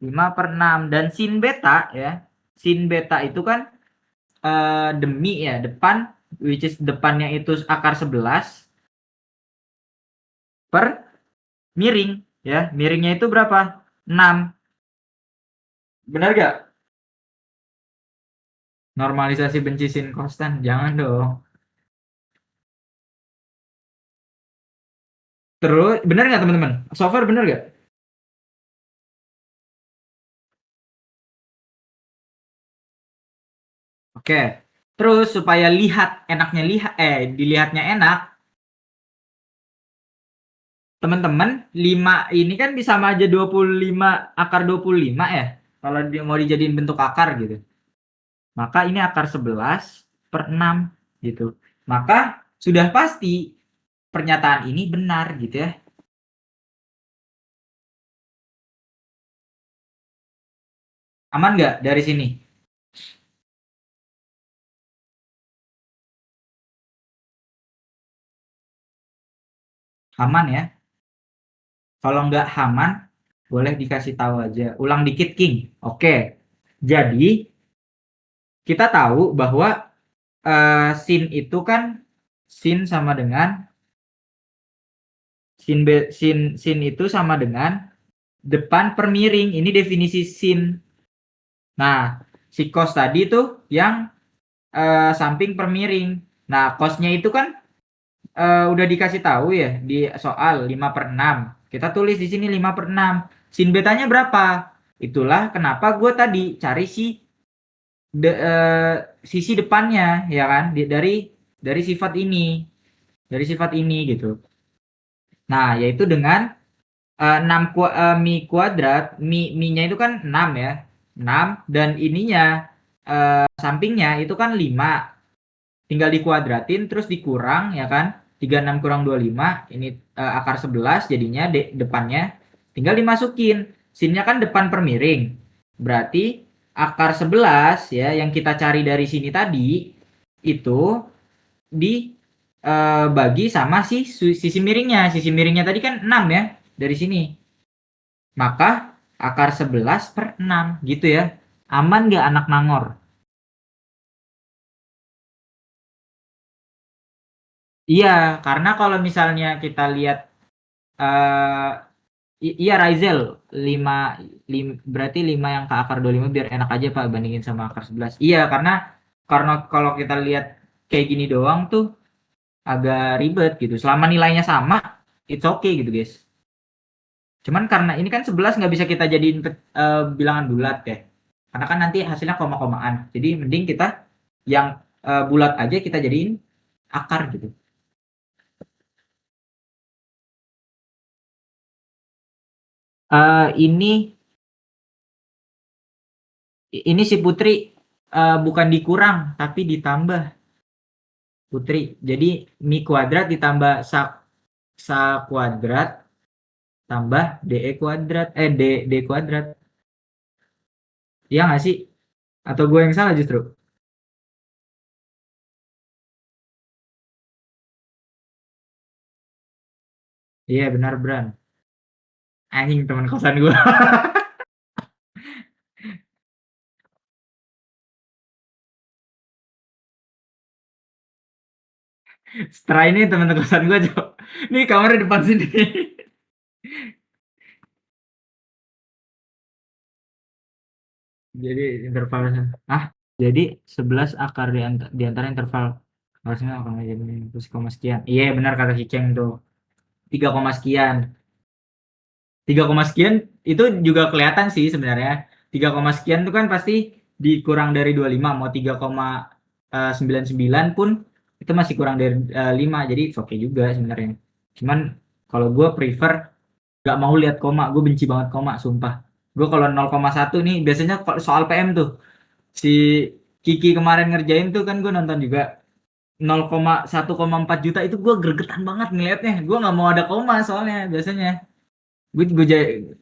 5/6, dan sin beta ya. Sin beta itu kan demi ya, depan, which is depannya itu akar 11 per miring ya. Miringnya itu berapa? 6. Benar gak? Normalisasi benci sin konstan, jangan dong. Terus benar nggak teman-teman? So far benar nggak? Oke. Terus supaya dilihatnya enak, teman-teman, 5 ini kan bisa sama aja 25 akar 25 ya. Kalau dia mau dijadiin bentuk akar gitu. Maka ini akar 11/6 gitu. Maka sudah pasti pernyataan ini benar gitu ya. Aman nggak dari sini? Aman ya. Kalau nggak aman, boleh dikasih tahu aja. Ulang dikit, King. Oke. Jadi kita tahu bahwa sin itu kan, sin sama dengan sin itu sama dengan depan per miring. Ini definisi sin. Nah, si cos tadi itu yang samping per miring. Nah, cosnya itu kan udah dikasih tahu ya di soal 5/6. Kita tulis di sini 5/6. Sin betanya berapa? Itulah kenapa gue tadi cari sisi depannya ya kan, dari sifat ini. Dari sifat ini gitu. Nah, yaitu dengan 6 mi kuadrat, mi-nya itu kan 6 ya. 6, dan ininya sampingnya itu kan 5. Tinggal dikuadratin terus dikurang ya kan. 36 kurang 25 ini akar 11, jadinya depannya tinggal dimasukin. Sinnya kan depan per miring. Berarti akar 11 ya yang kita cari dari sini tadi itu dibagi sama sisi miringnya. Sisi miringnya tadi kan 6 ya dari sini. Maka akar 11/6 gitu ya. Aman nggak anak Nangor? Iya, karena kalau misalnya kita lihat eh iya Raizel 5, berarti 5 yang ke akar 25 biar enak aja Pak bandingin sama akar 11. Iya, karena kalau kita lihat kayak gini doang tuh agak ribet gitu. Selama nilainya sama, it's okay gitu, guys. Cuman karena ini kan 11 nggak bisa kita jadiin bilangan bulat ya. Karena kan nanti hasilnya koma-komaan. Jadi mending kita yang bulat aja kita jadiin akar gitu. Ini si Putri bukan dikurang tapi ditambah, Putri. Jadi mi kuadrat ditambah sa kuadrat tambah de kuadrat, d kuadrat. Iya nggak sih? Atau gue yang salah justru? Iya benar Bran. Anjing teman kosan gua. Setelah ini teman kosan gua Cok. Nih kamarnya depan sini. Jadi intervalnya. Ah, jadi 11 akar di antara interval harusnya akan jadi terus koma sekian. Iya benar kata Kiceng tuh. 3 koma sekian. 3, itu juga kelihatan sih sebenarnya. 3, itu kan pasti dikurang dari 25. Mau 3,99 pun itu masih kurang dari 5. Jadi oke juga sebenarnya. Cuman kalau gue prefer gak mau lihat koma. Gue benci banget koma, sumpah. Gue kalau 0,1 nih biasanya soal PM tuh. Si Kiki kemarin ngerjain tuh kan gue nonton juga. 0,1,4 juta itu gue gregetan banget ngeliatnya. Gue nggak mau ada koma soalnya biasanya. Gue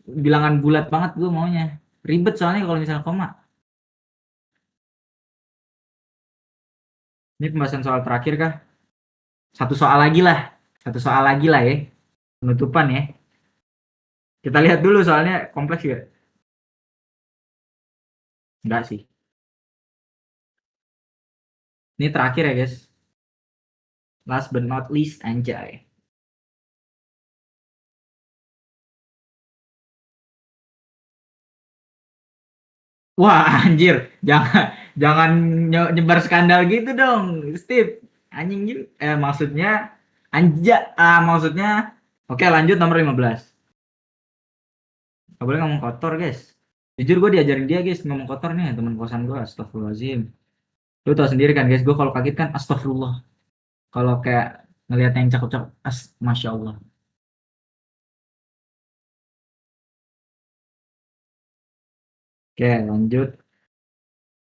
bilangan bulat banget gue maunya. Ribet soalnya kalau misalnya koma. Ini pembahasan soal terakhir kah? Satu soal lagi lah. Satu soal lagi lah ya. Penutupan ya. Kita lihat dulu soalnya kompleks ya. Enggak sih. Ini terakhir ya guys. Last but not least anjay. Wah anjir. Jangan jangan nyebar skandal gitu dong. Steve. Anjing gitu. Maksudnya maksudnya oke lanjut nomor 15. Gak boleh ngomong kotor guys. Jujur gue diajarin dia guys ngomong kotor nih teman kosan gue. Astagfirullahaladzim. Lu tau sendiri kan guys, gue kalau kaget kan astagfirullah. Kalau kayak ngelihat yang cakep-cakep, masya Allah. Oke, lanjut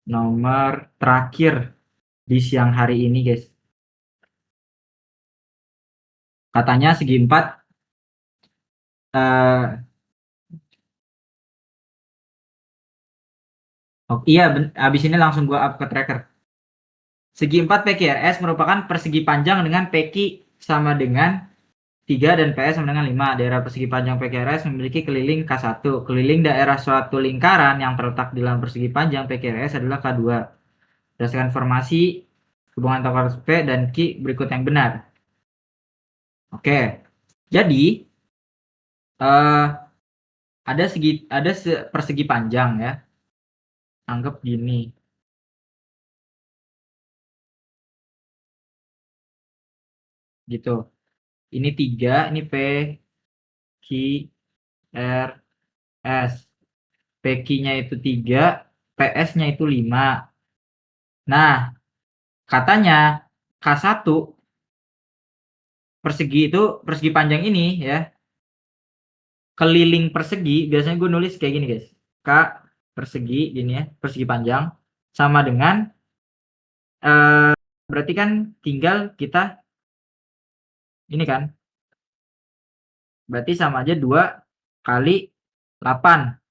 nomor terakhir di siang hari ini guys. Katanya segi empat. eh oh, iya, abis ini langsung gue up ke tracker. Segi 4 PQRS merupakan persegi panjang dengan PQ sama dengan 3 dan PS sama dengan 5. Daerah persegi panjang PQRS memiliki keliling K1. Keliling daerah suatu lingkaran yang terletak di dalam persegi panjang PQRS adalah K2. Berdasarkan formasi hubungan antara P dan Q berikut yang benar. Oke. Jadi eh ada persegi panjang ya. Anggap gini. Gitu. Ini 3, ini P, Q, R, S. PQ-nya itu 3, PS-nya itu 5. Nah, katanya K1 persegi itu persegi panjang ini ya. Keliling persegi biasanya gue nulis kayak gini guys. K persegi gini ya, persegi panjang sama dengan berarti kan tinggal kita ini kan. Berarti sama aja 2 kali 8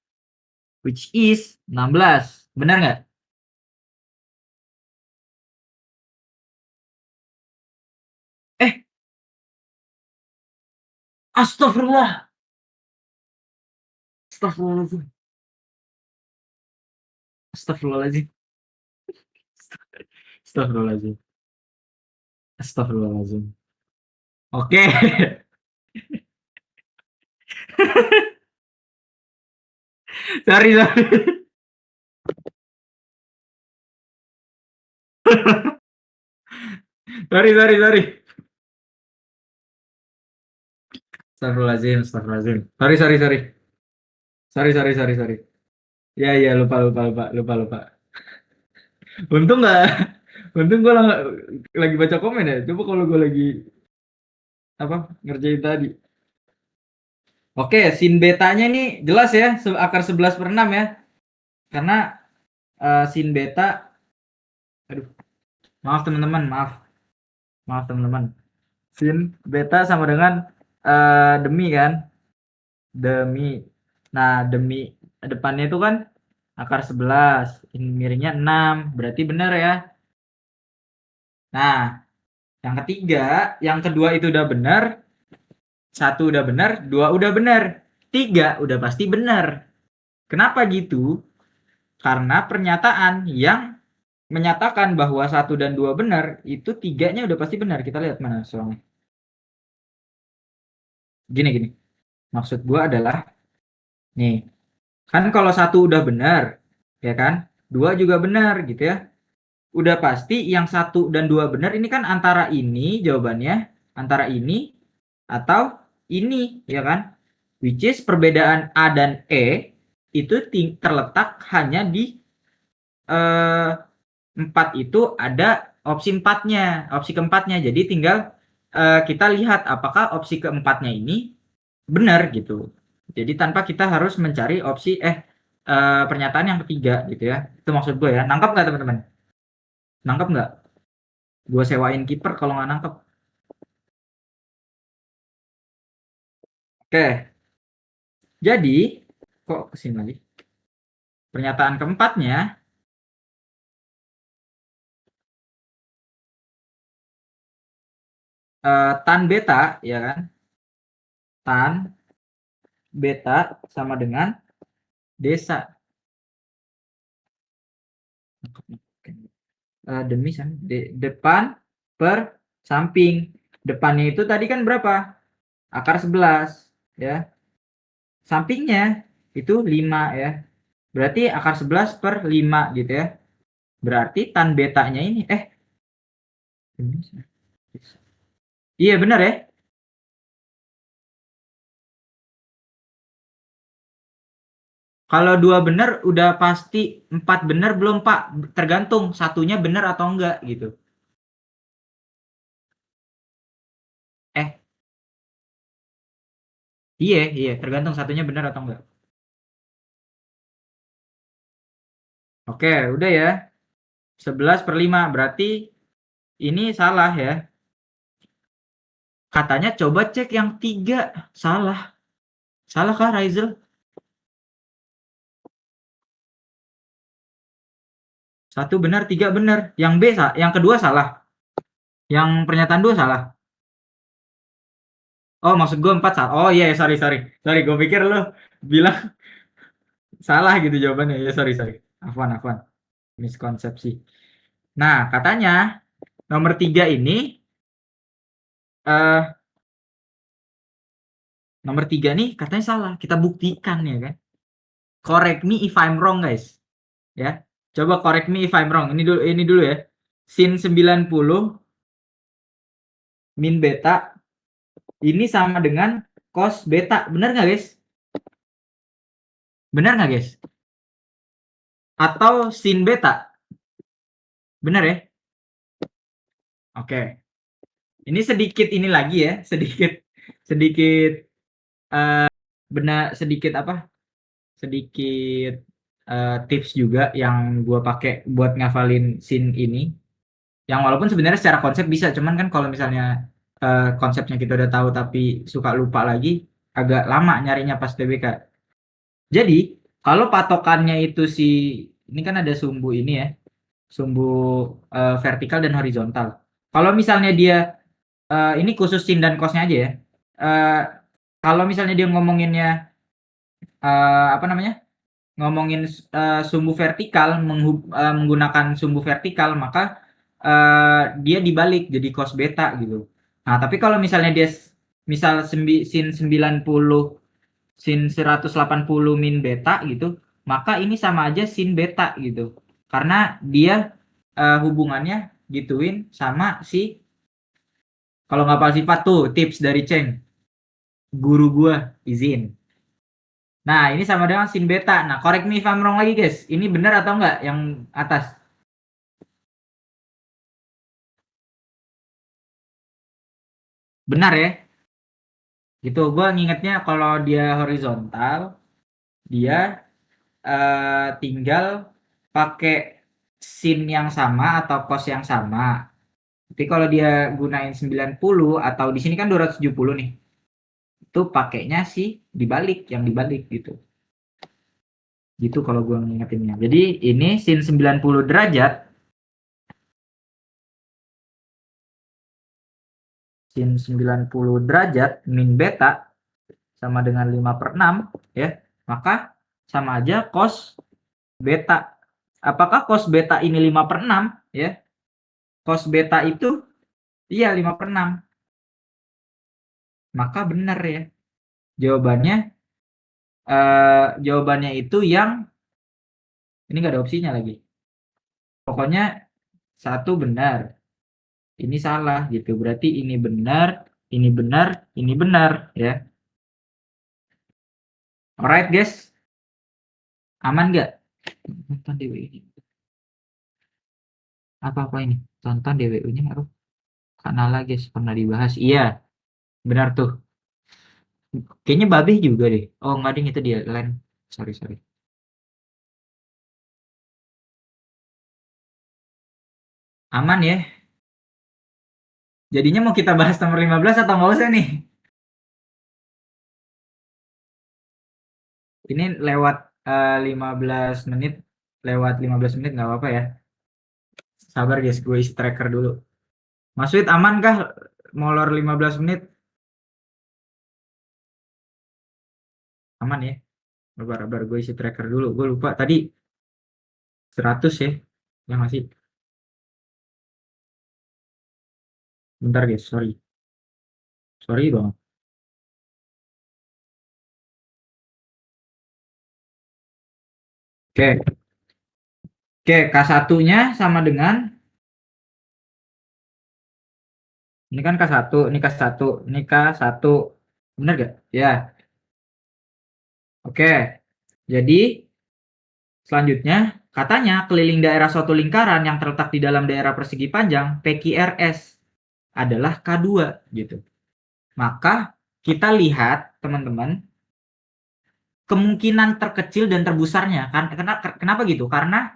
which is 16. Benar nggak? Eh, astagfirullah. Astagfirullahaladzim. Astagfirullahaladzim. Astagfirullahaladzim. Astagfirullahaladzim. Oke. Sorry, sorry. Sorry, sorry, sorry. Astagfirullahaladzim, astagfirullahaladzim. Sorry, sorry, sorry. Sorry, sorry, sorry, sorry. Ya, ya, lupa, lupa, lupa, lupa, lupa. Untung nggak, untung gue lagi baca komen ya. Coba kalau gue lagi apa ngerjain tadi. Oke, sin betanya nih jelas ya, akar 11/6 ya. Karena sin beta, aduh, maaf teman-teman, maaf, maaf teman-teman. Sin beta sama dengan demi kan, demi. Nah, demi depannya itu kan akar 11, ini miringnya 6, berarti benar ya. Nah, yang ketiga, yang kedua itu udah benar, 1 udah benar, 2 udah benar, 3 udah pasti benar. Kenapa gitu? Karena pernyataan yang menyatakan bahwa 1 dan 2 benar, itu 3-nya udah pasti benar. Kita lihat mana soalnya. Gini. Maksud gua adalah, nih, kan kalau 1 udah benar, ya kan? 2 juga benar gitu ya. Udah pasti yang 1 dan 2 benar ini kan antara ini jawabannya, antara ini atau ini, ya kan? Which is perbedaan A dan E itu terletak hanya di 4 itu ada opsi 4-nya, opsi keempatnya. Jadi tinggal kita lihat apakah opsi keempatnya ini benar gitu. Jadi tanpa kita harus mencari opsi pernyataan yang ketiga gitu ya. Itu maksud gue ya. Nangkep nggak teman-teman? Nangkep nggak? Gue sewain kiper kalau nggak nangkep. Oke. Jadi kok kesini lagi? Pernyataan keempatnya tan beta ya kan? Tan beta sama dengan desa. Demi depan per samping. Depannya itu tadi kan berapa? Akar 11 ya. Sampingnya itu 5 ya. Berarti akar 11 per 5 gitu ya. Berarti tan betanya ini iya benar ya. Kalau 2 benar udah pasti 4 benar belum Pak? Tergantung satunya benar atau enggak gitu. Eh, iya tergantung satunya benar atau enggak. Oke, udah ya. 11 per 5 berarti ini salah ya. Katanya coba cek yang 3. Salah. Salah kah Raizel? 1 benar, 3 benar. Yang B yang kedua salah. Yang pernyataan 2 salah. Oh, maksud gue 4 salah. Oh iya, sorry. Sorry, gue pikir lo bilang salah gitu jawabannya. Ya sorry. Afwan. Miskonsepsi. Nah, katanya nomor 3 ini eh nomor 3 nih katanya salah. Kita buktikan ya kan. Correct me if I'm wrong, guys. Ya. Coba correct me if I'm wrong. Ini dulu ya. Sin 90 min beta ini sama dengan cos beta. Benar nggak, guys? Benar nggak, guys? Atau sin beta? Benar ya? Oke. Ini sedikit ini lagi ya. Sedikit benar sedikit apa? Sedikit tips juga yang gue pakai buat ngafalin sin ini. Yang walaupun sebenarnya secara konsep bisa, cuman kan kalau misalnya konsepnya kita udah tahu tapi suka lupa lagi, agak lama nyarinya pas TBK. Jadi kalau patokannya itu ini kan ada sumbu ini ya, sumbu vertikal dan horizontal. Kalau misalnya dia ini khusus sin dan cosnya aja ya. Uh, kalau misalnya dia ngomonginnya apa namanya? Ngomongin sumbu vertikal menggunakan sumbu vertikal maka dia dibalik jadi cos beta gitu. Nah, tapi kalau misalnya dia misal sin 90 sin 180 min beta gitu, maka ini sama aja sin beta gitu. Karena dia hubungannya gituin sama si kalau nggak hafal sifat tuh tips dari Cheng, guru gua izin. Nah, ini sama dengan sin beta. Nah, correct me if I'm wrong lagi, guys. Ini benar atau enggak yang atas? Benar ya? Gitu. Gua ngingetnya kalau dia horizontal, dia tinggal pakai sin yang sama atau cos yang sama. Tapi kalau dia gunain 90 atau di sini kan 270 nih. Itu pakainya sih dibalik, yang dibalik gitu. Gitu kalau gua ngingetinnya. Jadi ini sin 90 derajat sin 90 derajat min beta sama dengan 5/6 ya, maka sama aja cos beta. Apakah cos beta ini 5/6 ya? Cos beta itu iya 5/6. Maka benar ya. Jawabannya itu yang ini nggak ada opsinya lagi. Pokoknya satu benar, ini salah gitu. Berarti ini benar, ini benar, ini benar ya. Alright guys, aman nggak? Tonton DWU-nya. Apa ini? Tonton DWU-nya nggak? Kanala guys, pernah dibahas. Iya, benar tuh. Kayaknya Babih juga deh. Oh nggak ding, itu dia lain. Sorry. Aman ya. Jadinya mau kita bahas nomor 15 atau nggak usah nih? Ini lewat 15 menit. Lewat 15 menit nggak apa-apa ya. Sabar guys, gue isi tracker dulu. Mas Wid aman kah molor 15 menit? Aman ya? Sabar gue isi tracker dulu. Gue lupa tadi 100 ya. Yang masih. Bentar guys, sorry. Sorry dong. Oke. Oke, K1-nya sama dengan ini kan K1, ini K1, ini K1. Benar gak? Ya. Oke. Jadi selanjutnya katanya keliling daerah suatu lingkaran yang terletak di dalam daerah persegi panjang PQRS adalah K2 gitu. Maka kita lihat teman-teman kemungkinan terkecil dan terbesarnya kan, kenapa gitu? Karena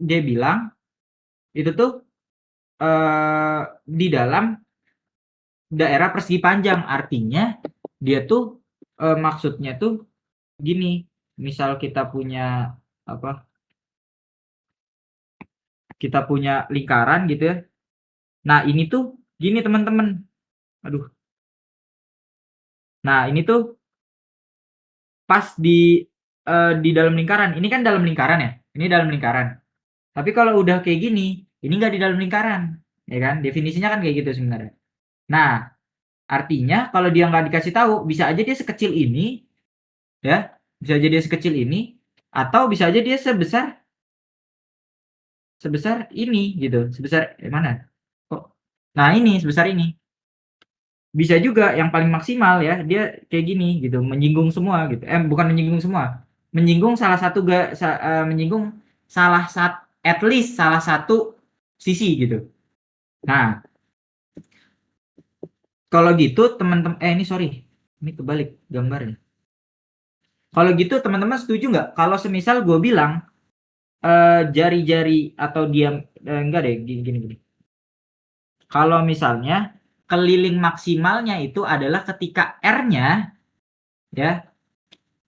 dia bilang itu tuh di dalam daerah persegi panjang, artinya dia tuh maksudnya tuh gini, misal kita punya apa? Kita punya lingkaran gitu ya. Nah, ini tuh gini teman-teman. Aduh. Nah, ini tuh pas di dalam lingkaran. Ini kan dalam lingkaran ya. Ini dalam lingkaran. Tapi kalau udah kayak gini, ini nggak di dalam lingkaran, ya kan? Definisinya kan kayak gitu sebenarnya. Nah, artinya kalau dia nggak dikasih tahu, bisa aja dia sekecil ini, ya, bisa aja dia sekecil ini, atau bisa aja dia sebesar ini gitu, sebesar mana? Kok? Nah ini sebesar ini. Bisa juga yang paling maksimal ya, dia kayak gini gitu, menyinggung semua gitu. Bukan menyinggung semua, menyinggung salah satu menyinggung at least salah satu sisi gitu. Nah, kalau gitu teman-teman ini sorry, ini kebalik gambarnya. Kalau gitu teman-teman setuju nggak kalau semisal gue bilang jari-jari atau diam enggak deh gini. Kalau misalnya keliling maksimalnya itu adalah ketika R-nya ya,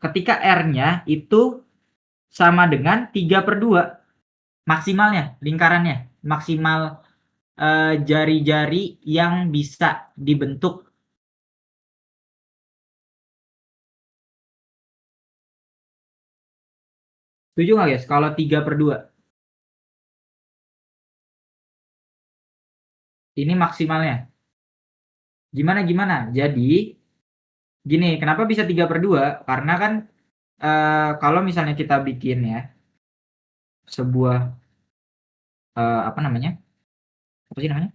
ketika R-nya itu sama dengan 3/2 maksimalnya, lingkarannya, maksimal jari-jari yang bisa dibentuk. Setuju nggak guys? Kalau 3/2 ini maksimalnya. Gimana? Jadi gini, kenapa bisa 3/2? Karena kan kalau misalnya kita bikin ya sebuah apa namanya? Apa sih namanya?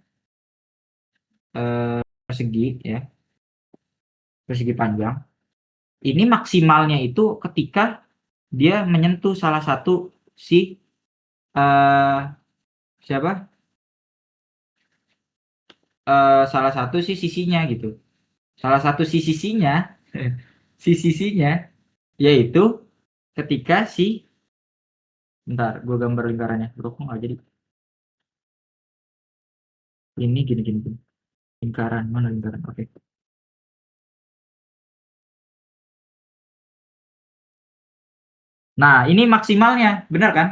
Persegi ya, persegi panjang. Ini maksimalnya itu ketika dia menyentuh salah satu si siapa? Salah satu si sisinya gitu. Salah satu si sisinya si sisinya yaitu ketika si bentar gue gambar lingkarannya bro, kok nggak jadi ini gini lingkaran mana lingkaran, oke. Nah ini maksimalnya benar kan.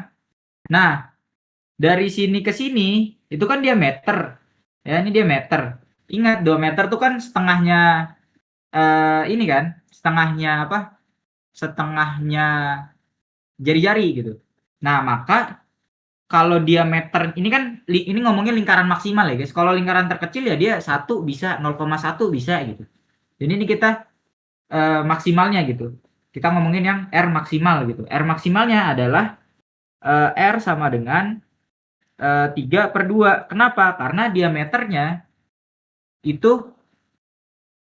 Nah dari sini ke sini itu kan diameter, Ya, ini dia meter. Ingat 2 meter tuh kan setengahnya ini kan, setengahnya apa? Setengahnya jari-jari gitu. Nah, maka kalau diameter ini kan ini ngomongin lingkaran maksimal ya, guys. Kalau lingkaran terkecil ya dia 1 bisa, 0,1 bisa gitu. Jadi ini kita maksimalnya gitu. Kita ngomongin yang R maksimal gitu. R maksimalnya adalah R sama dengan 3/2. Kenapa? Karena diameternya itu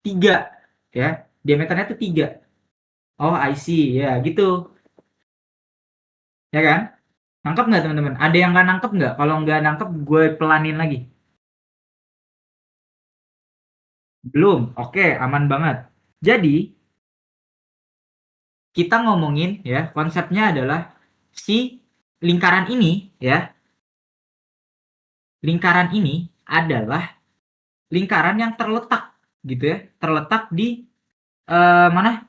3 ya. Diameternya itu 3. Oh, I see. Ya, gitu. Ya kan? Nangkep nggak teman-teman? Ada yang nggak nangkep nggak? Kalau nggak nangkep, gue pelanin lagi. Belum? Oke, aman banget. Jadi, kita ngomongin ya, konsepnya adalah si lingkaran ini ya. Lingkaran ini adalah lingkaran yang terletak gitu ya. Terletak di mana?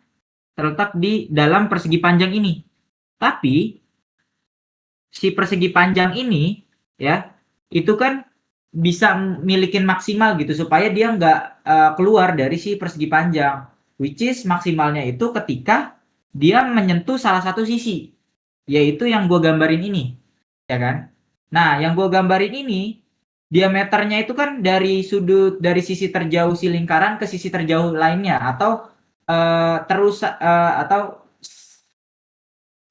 Terletak di dalam persegi panjang ini. Tapi si persegi panjang ini ya, itu kan bisa milikin maksimal gitu supaya dia nggak keluar dari si persegi panjang, which is maksimalnya itu ketika dia menyentuh salah satu sisi, yaitu yang gue gambarin ini, ya kan? Nah, yang gue gambarin ini diameternya itu kan dari sisi terjauh si lingkaran ke sisi terjauh lainnya, atau atau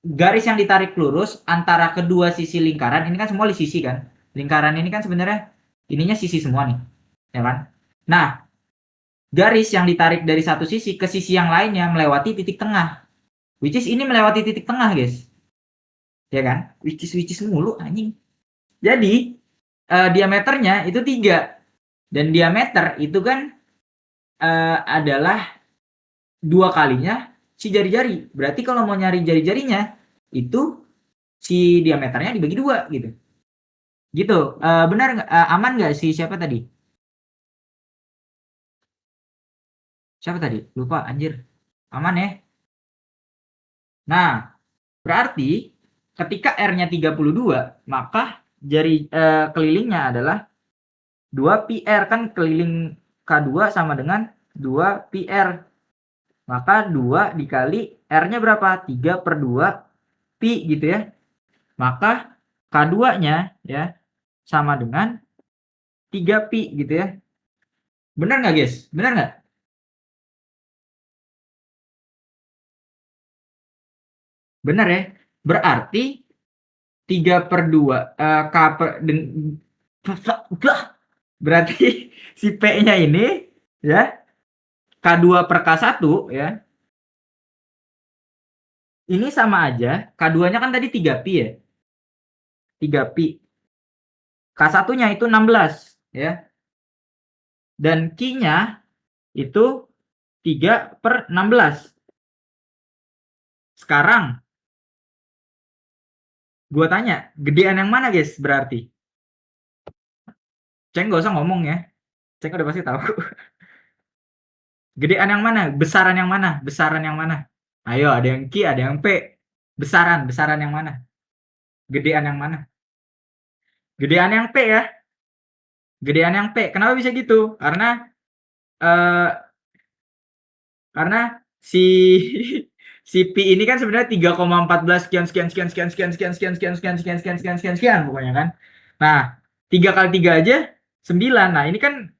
garis yang ditarik lurus antara kedua sisi lingkaran. Ini kan semua di sisi kan, lingkaran ini kan sebenarnya ininya sisi semua nih, ya kan? Nah, garis yang ditarik dari satu sisi ke sisi yang lainnya melewati titik tengah, which is ini melewati titik tengah, guys, ya kan? Which is mulu anjing. Jadi diameternya itu 3, dan diameter itu kan adalah 2 kalinya si jari-jari. Berarti kalau mau nyari jari-jarinya itu si diameternya dibagi 2 gitu. Gitu. Benar nggak? Aman nggak sih, siapa tadi? Siapa tadi? Lupa anjir. Aman ya? Nah, berarti ketika R-nya 32, maka jari kelilingnya /, 2πr kan, keliling K2 sama dengan 2πr. Maka 2 dikali R-nya berapa? 3/2 pi gitu ya. Maka K2-nya ya sama dengan 3pi gitu ya. Benar nggak, guys? Benar nggak? Benar ya? Berarti 3/2 K per berarti si P-nya ini ya, K2/K1 ya, ini sama aja. K2-nya kan tadi 3pi ya. 3pi. K1-nya itu 16 ya. Dan Q-nya itu 3/16. Sekarang gua tanya, gedean yang mana, guys, berarti? Ceng nggak usah ngomong ya. Ceng udah pasti tahu. Gedean yang mana? Besaran yang mana? Besaran yang mana? Ayo, ada yang Q, ada yang P. Besaran yang mana? Gedean yang mana? Gedean yang P ya. Gedean yang P. Kenapa bisa gitu? Eh, karena si si Pi ini kan sebenarnya 3,14 sekian sekian sekian sekian sekian sekian sekian sekian sekian sekian sekian sekian sekian sekian pokoknya kan. Nah, 3 kali 3 aja 9. Nah, ini kan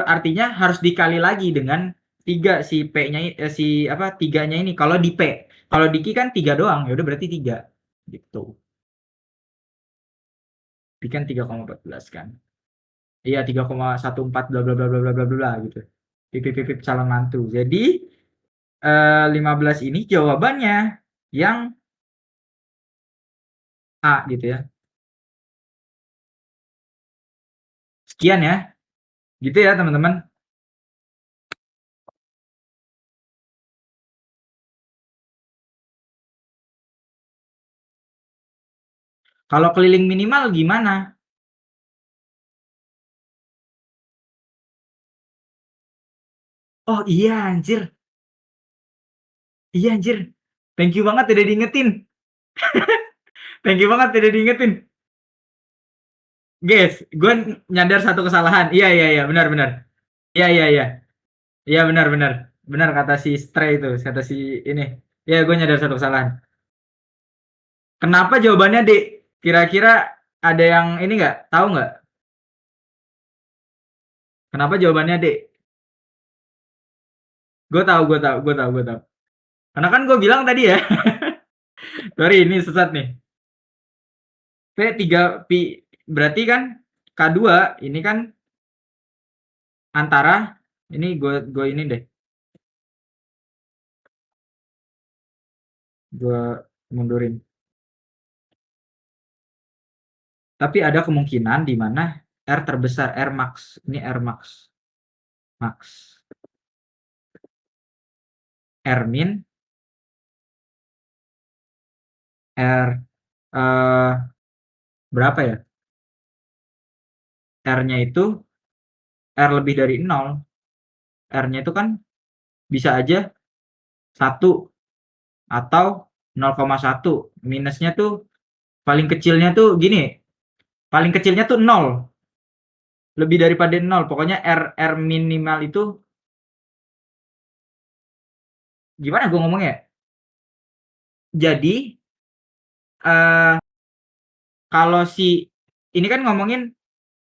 artinya harus dikali lagi dengan 3 si P-nya si apa 3-nya ini kalau di P. Kalau di Q kan 3 doang, ya udah berarti 3 gitu. Pi kan 3,14 kan. Iya, 3,14 bla bla bla bla bla bla bla gitu. Pip pip pip calon mantu. Jadi 15 ini jawabannya yang A gitu ya. Sekian ya. Gitu ya, teman-teman. Kalau keliling minimal gimana? Oh iya anjir. Iya anjir. Thank you banget udah diingetin. Thank you banget udah diingetin. Guys, gue nyadar satu kesalahan. Iya, iya, iya, benar, benar. Iya, iya, iya. Iya, benar, benar. Benar kata si Stray itu, kata si ini. Iya, gue nyadar satu kesalahan. Kenapa jawabannya D? Kira-kira ada yang ini nggak? Tahu nggak? Kenapa jawabannya D? Gue tahu, gue tahu, gue tahu, gue tahu. Karena kan gue bilang tadi ya. Sorry, ini sesat nih. P3 pi berarti kan K2 ini kan antara ini gue ini deh. Gue mundurin. Tapi ada kemungkinan di mana R terbesar, R max. Ini R max. Max. R min R berapa ya? R-nya itu R lebih dari 0. R-nya itu kan bisa aja 1 atau 0,1. Minusnya tuh paling kecilnya tuh gini. Paling kecilnya tuh 0. Lebih daripada 0. Pokoknya R minimal itu gimana gue ngomongnya? Jadi kalau si ini kan ngomongin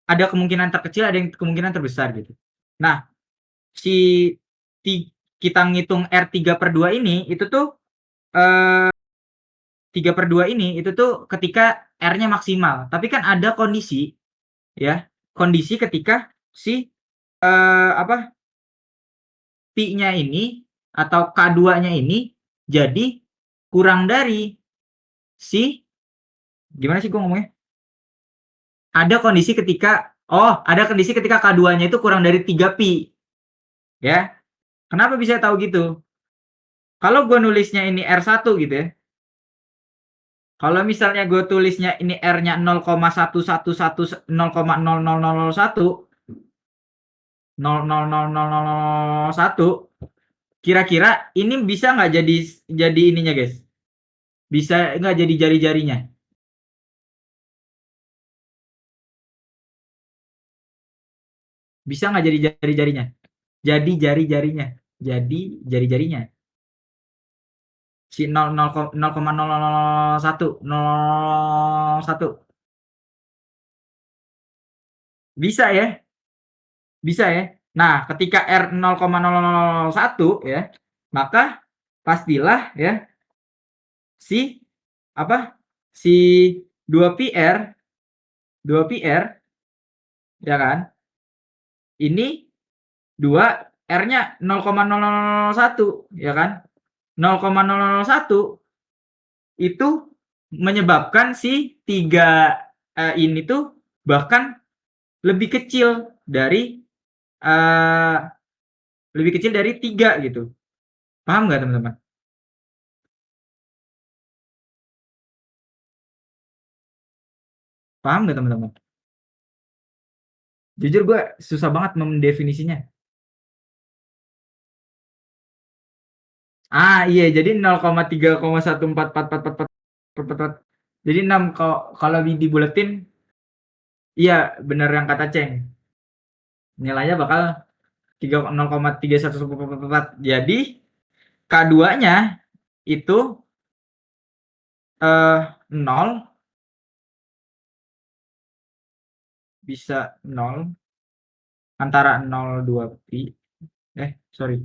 ada kemungkinan terkecil, ada yang kemungkinan terbesar gitu. Nah, si kita ngitung R3/2 ini itu tuh 3/2 ini itu tuh ketika R-nya maksimal. Tapi kan ada kondisi ya, kondisi ketika si apa pi-nya ini atau K2-nya ini jadi kurang dari si gimana sih gue ngomongnya? Ada kondisi ketika K2-nya itu kurang dari 3 pi. Ya. Kenapa bisa tahu gitu? Kalau gue nulisnya ini R1 gitu ya. Kalau misalnya gue tulisnya ini R-nya 0,111 0,00001 0,00001 kira-kira ini bisa nggak jadi ininya guys? Bisa nggak jadi jari-jarinya? Bisa nggak jadi jari-jarinya? Jadi jari-jarinya. Jadi jari-jarinya. Si 0,001 bisa ya? Bisa ya? Nah, ketika R 0,001 ya, maka pastilah ya si apa? Si 2PR 2PR ya kan? Ini 2 R-nya 0,001 ya kan? 0,001 itu menyebabkan si 3 ini tuh bahkan lebih kecil dari lebih kecil dari 3 gitu. Paham nggak teman-teman? Paham nggak teman-teman? Jujur gue susah banget mendefinisinya. Iya jadi 0,3,1444444. Jadi 6 kalau dibuletin iya benar yang kata Ceng. Nilainya bakal 0,31444. Jadi K2-nya itu 0 bisa 0 antara 0,2 pi. Sorry.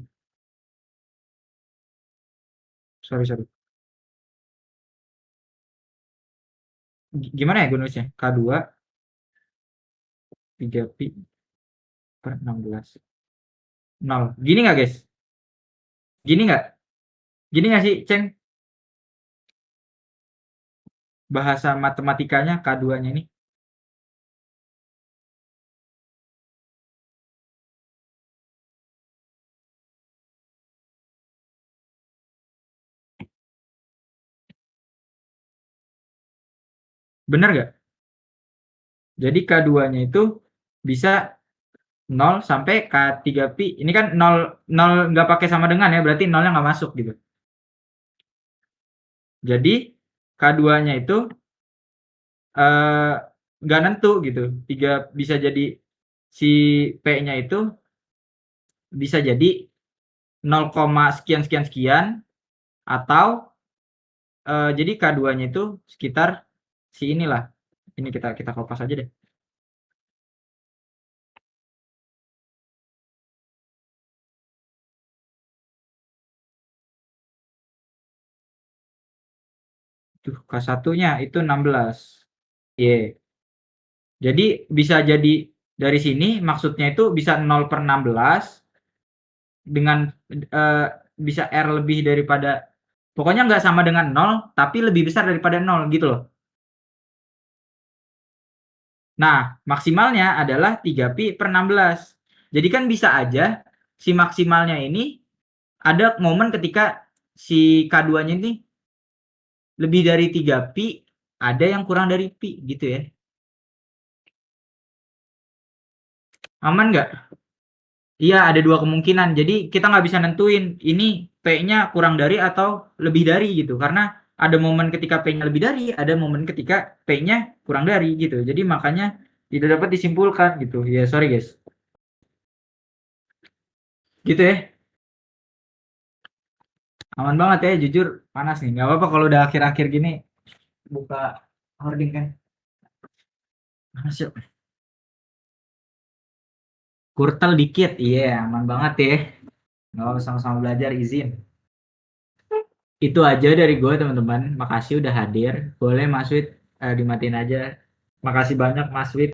Sorry. Gimana ya gue nulisnya? K2 3 pi per 16. 0. Gini nggak guys? Gini nggak? Gini nggak sih, Ceng? Bahasa matematikanya K2-nya ini. Bener nggak? Jadi K2-nya itu bisa 0 sampai K3 pi. Ini kan 0 nggak pakai sama dengan ya, berarti 0-nya nggak masuk gitu. Jadi K2-nya itu nggak nentu gitu. Bisa jadi si P-nya itu bisa jadi 0, sekian sekian sekian atau jadi K2-nya itu sekitar si inilah. Ini kita kopas aja deh. Tuh, K1-nya itu 16. Y. Jadi bisa jadi dari sini maksudnya itu bisa 0/16 dengan bisa R lebih daripada, pokoknya nggak sama dengan 0 tapi lebih besar daripada 0 gitu loh. Nah, maksimalnya adalah 3pi/16. Jadi kan bisa aja si maksimalnya ini ada momen ketika si K2-nya ini lebih dari 3pi, ada yang kurang dari pi gitu ya. Aman nggak? Iya, ada dua kemungkinan. Jadi kita nggak bisa nentuin ini P-nya kurang dari atau lebih dari gitu. Karena ada momen ketika P-nya lebih dari, ada momen ketika P-nya kurang dari gitu. Jadi makanya tidak dapat disimpulkan gitu. Ya sorry guys. Gitu ya. Aman banget ya, jujur panas nih. Nggak apa-apa kalau udah akhir-akhir gini buka hoarding kan. Panas yuk. Kurtel dikit. Iya, aman banget ya. Nggak apa, sama-sama belajar, izin. Itu aja dari gue teman-teman. Makasih udah hadir. Boleh Mas Wid dimatiin aja. Makasih banyak Mas Wid.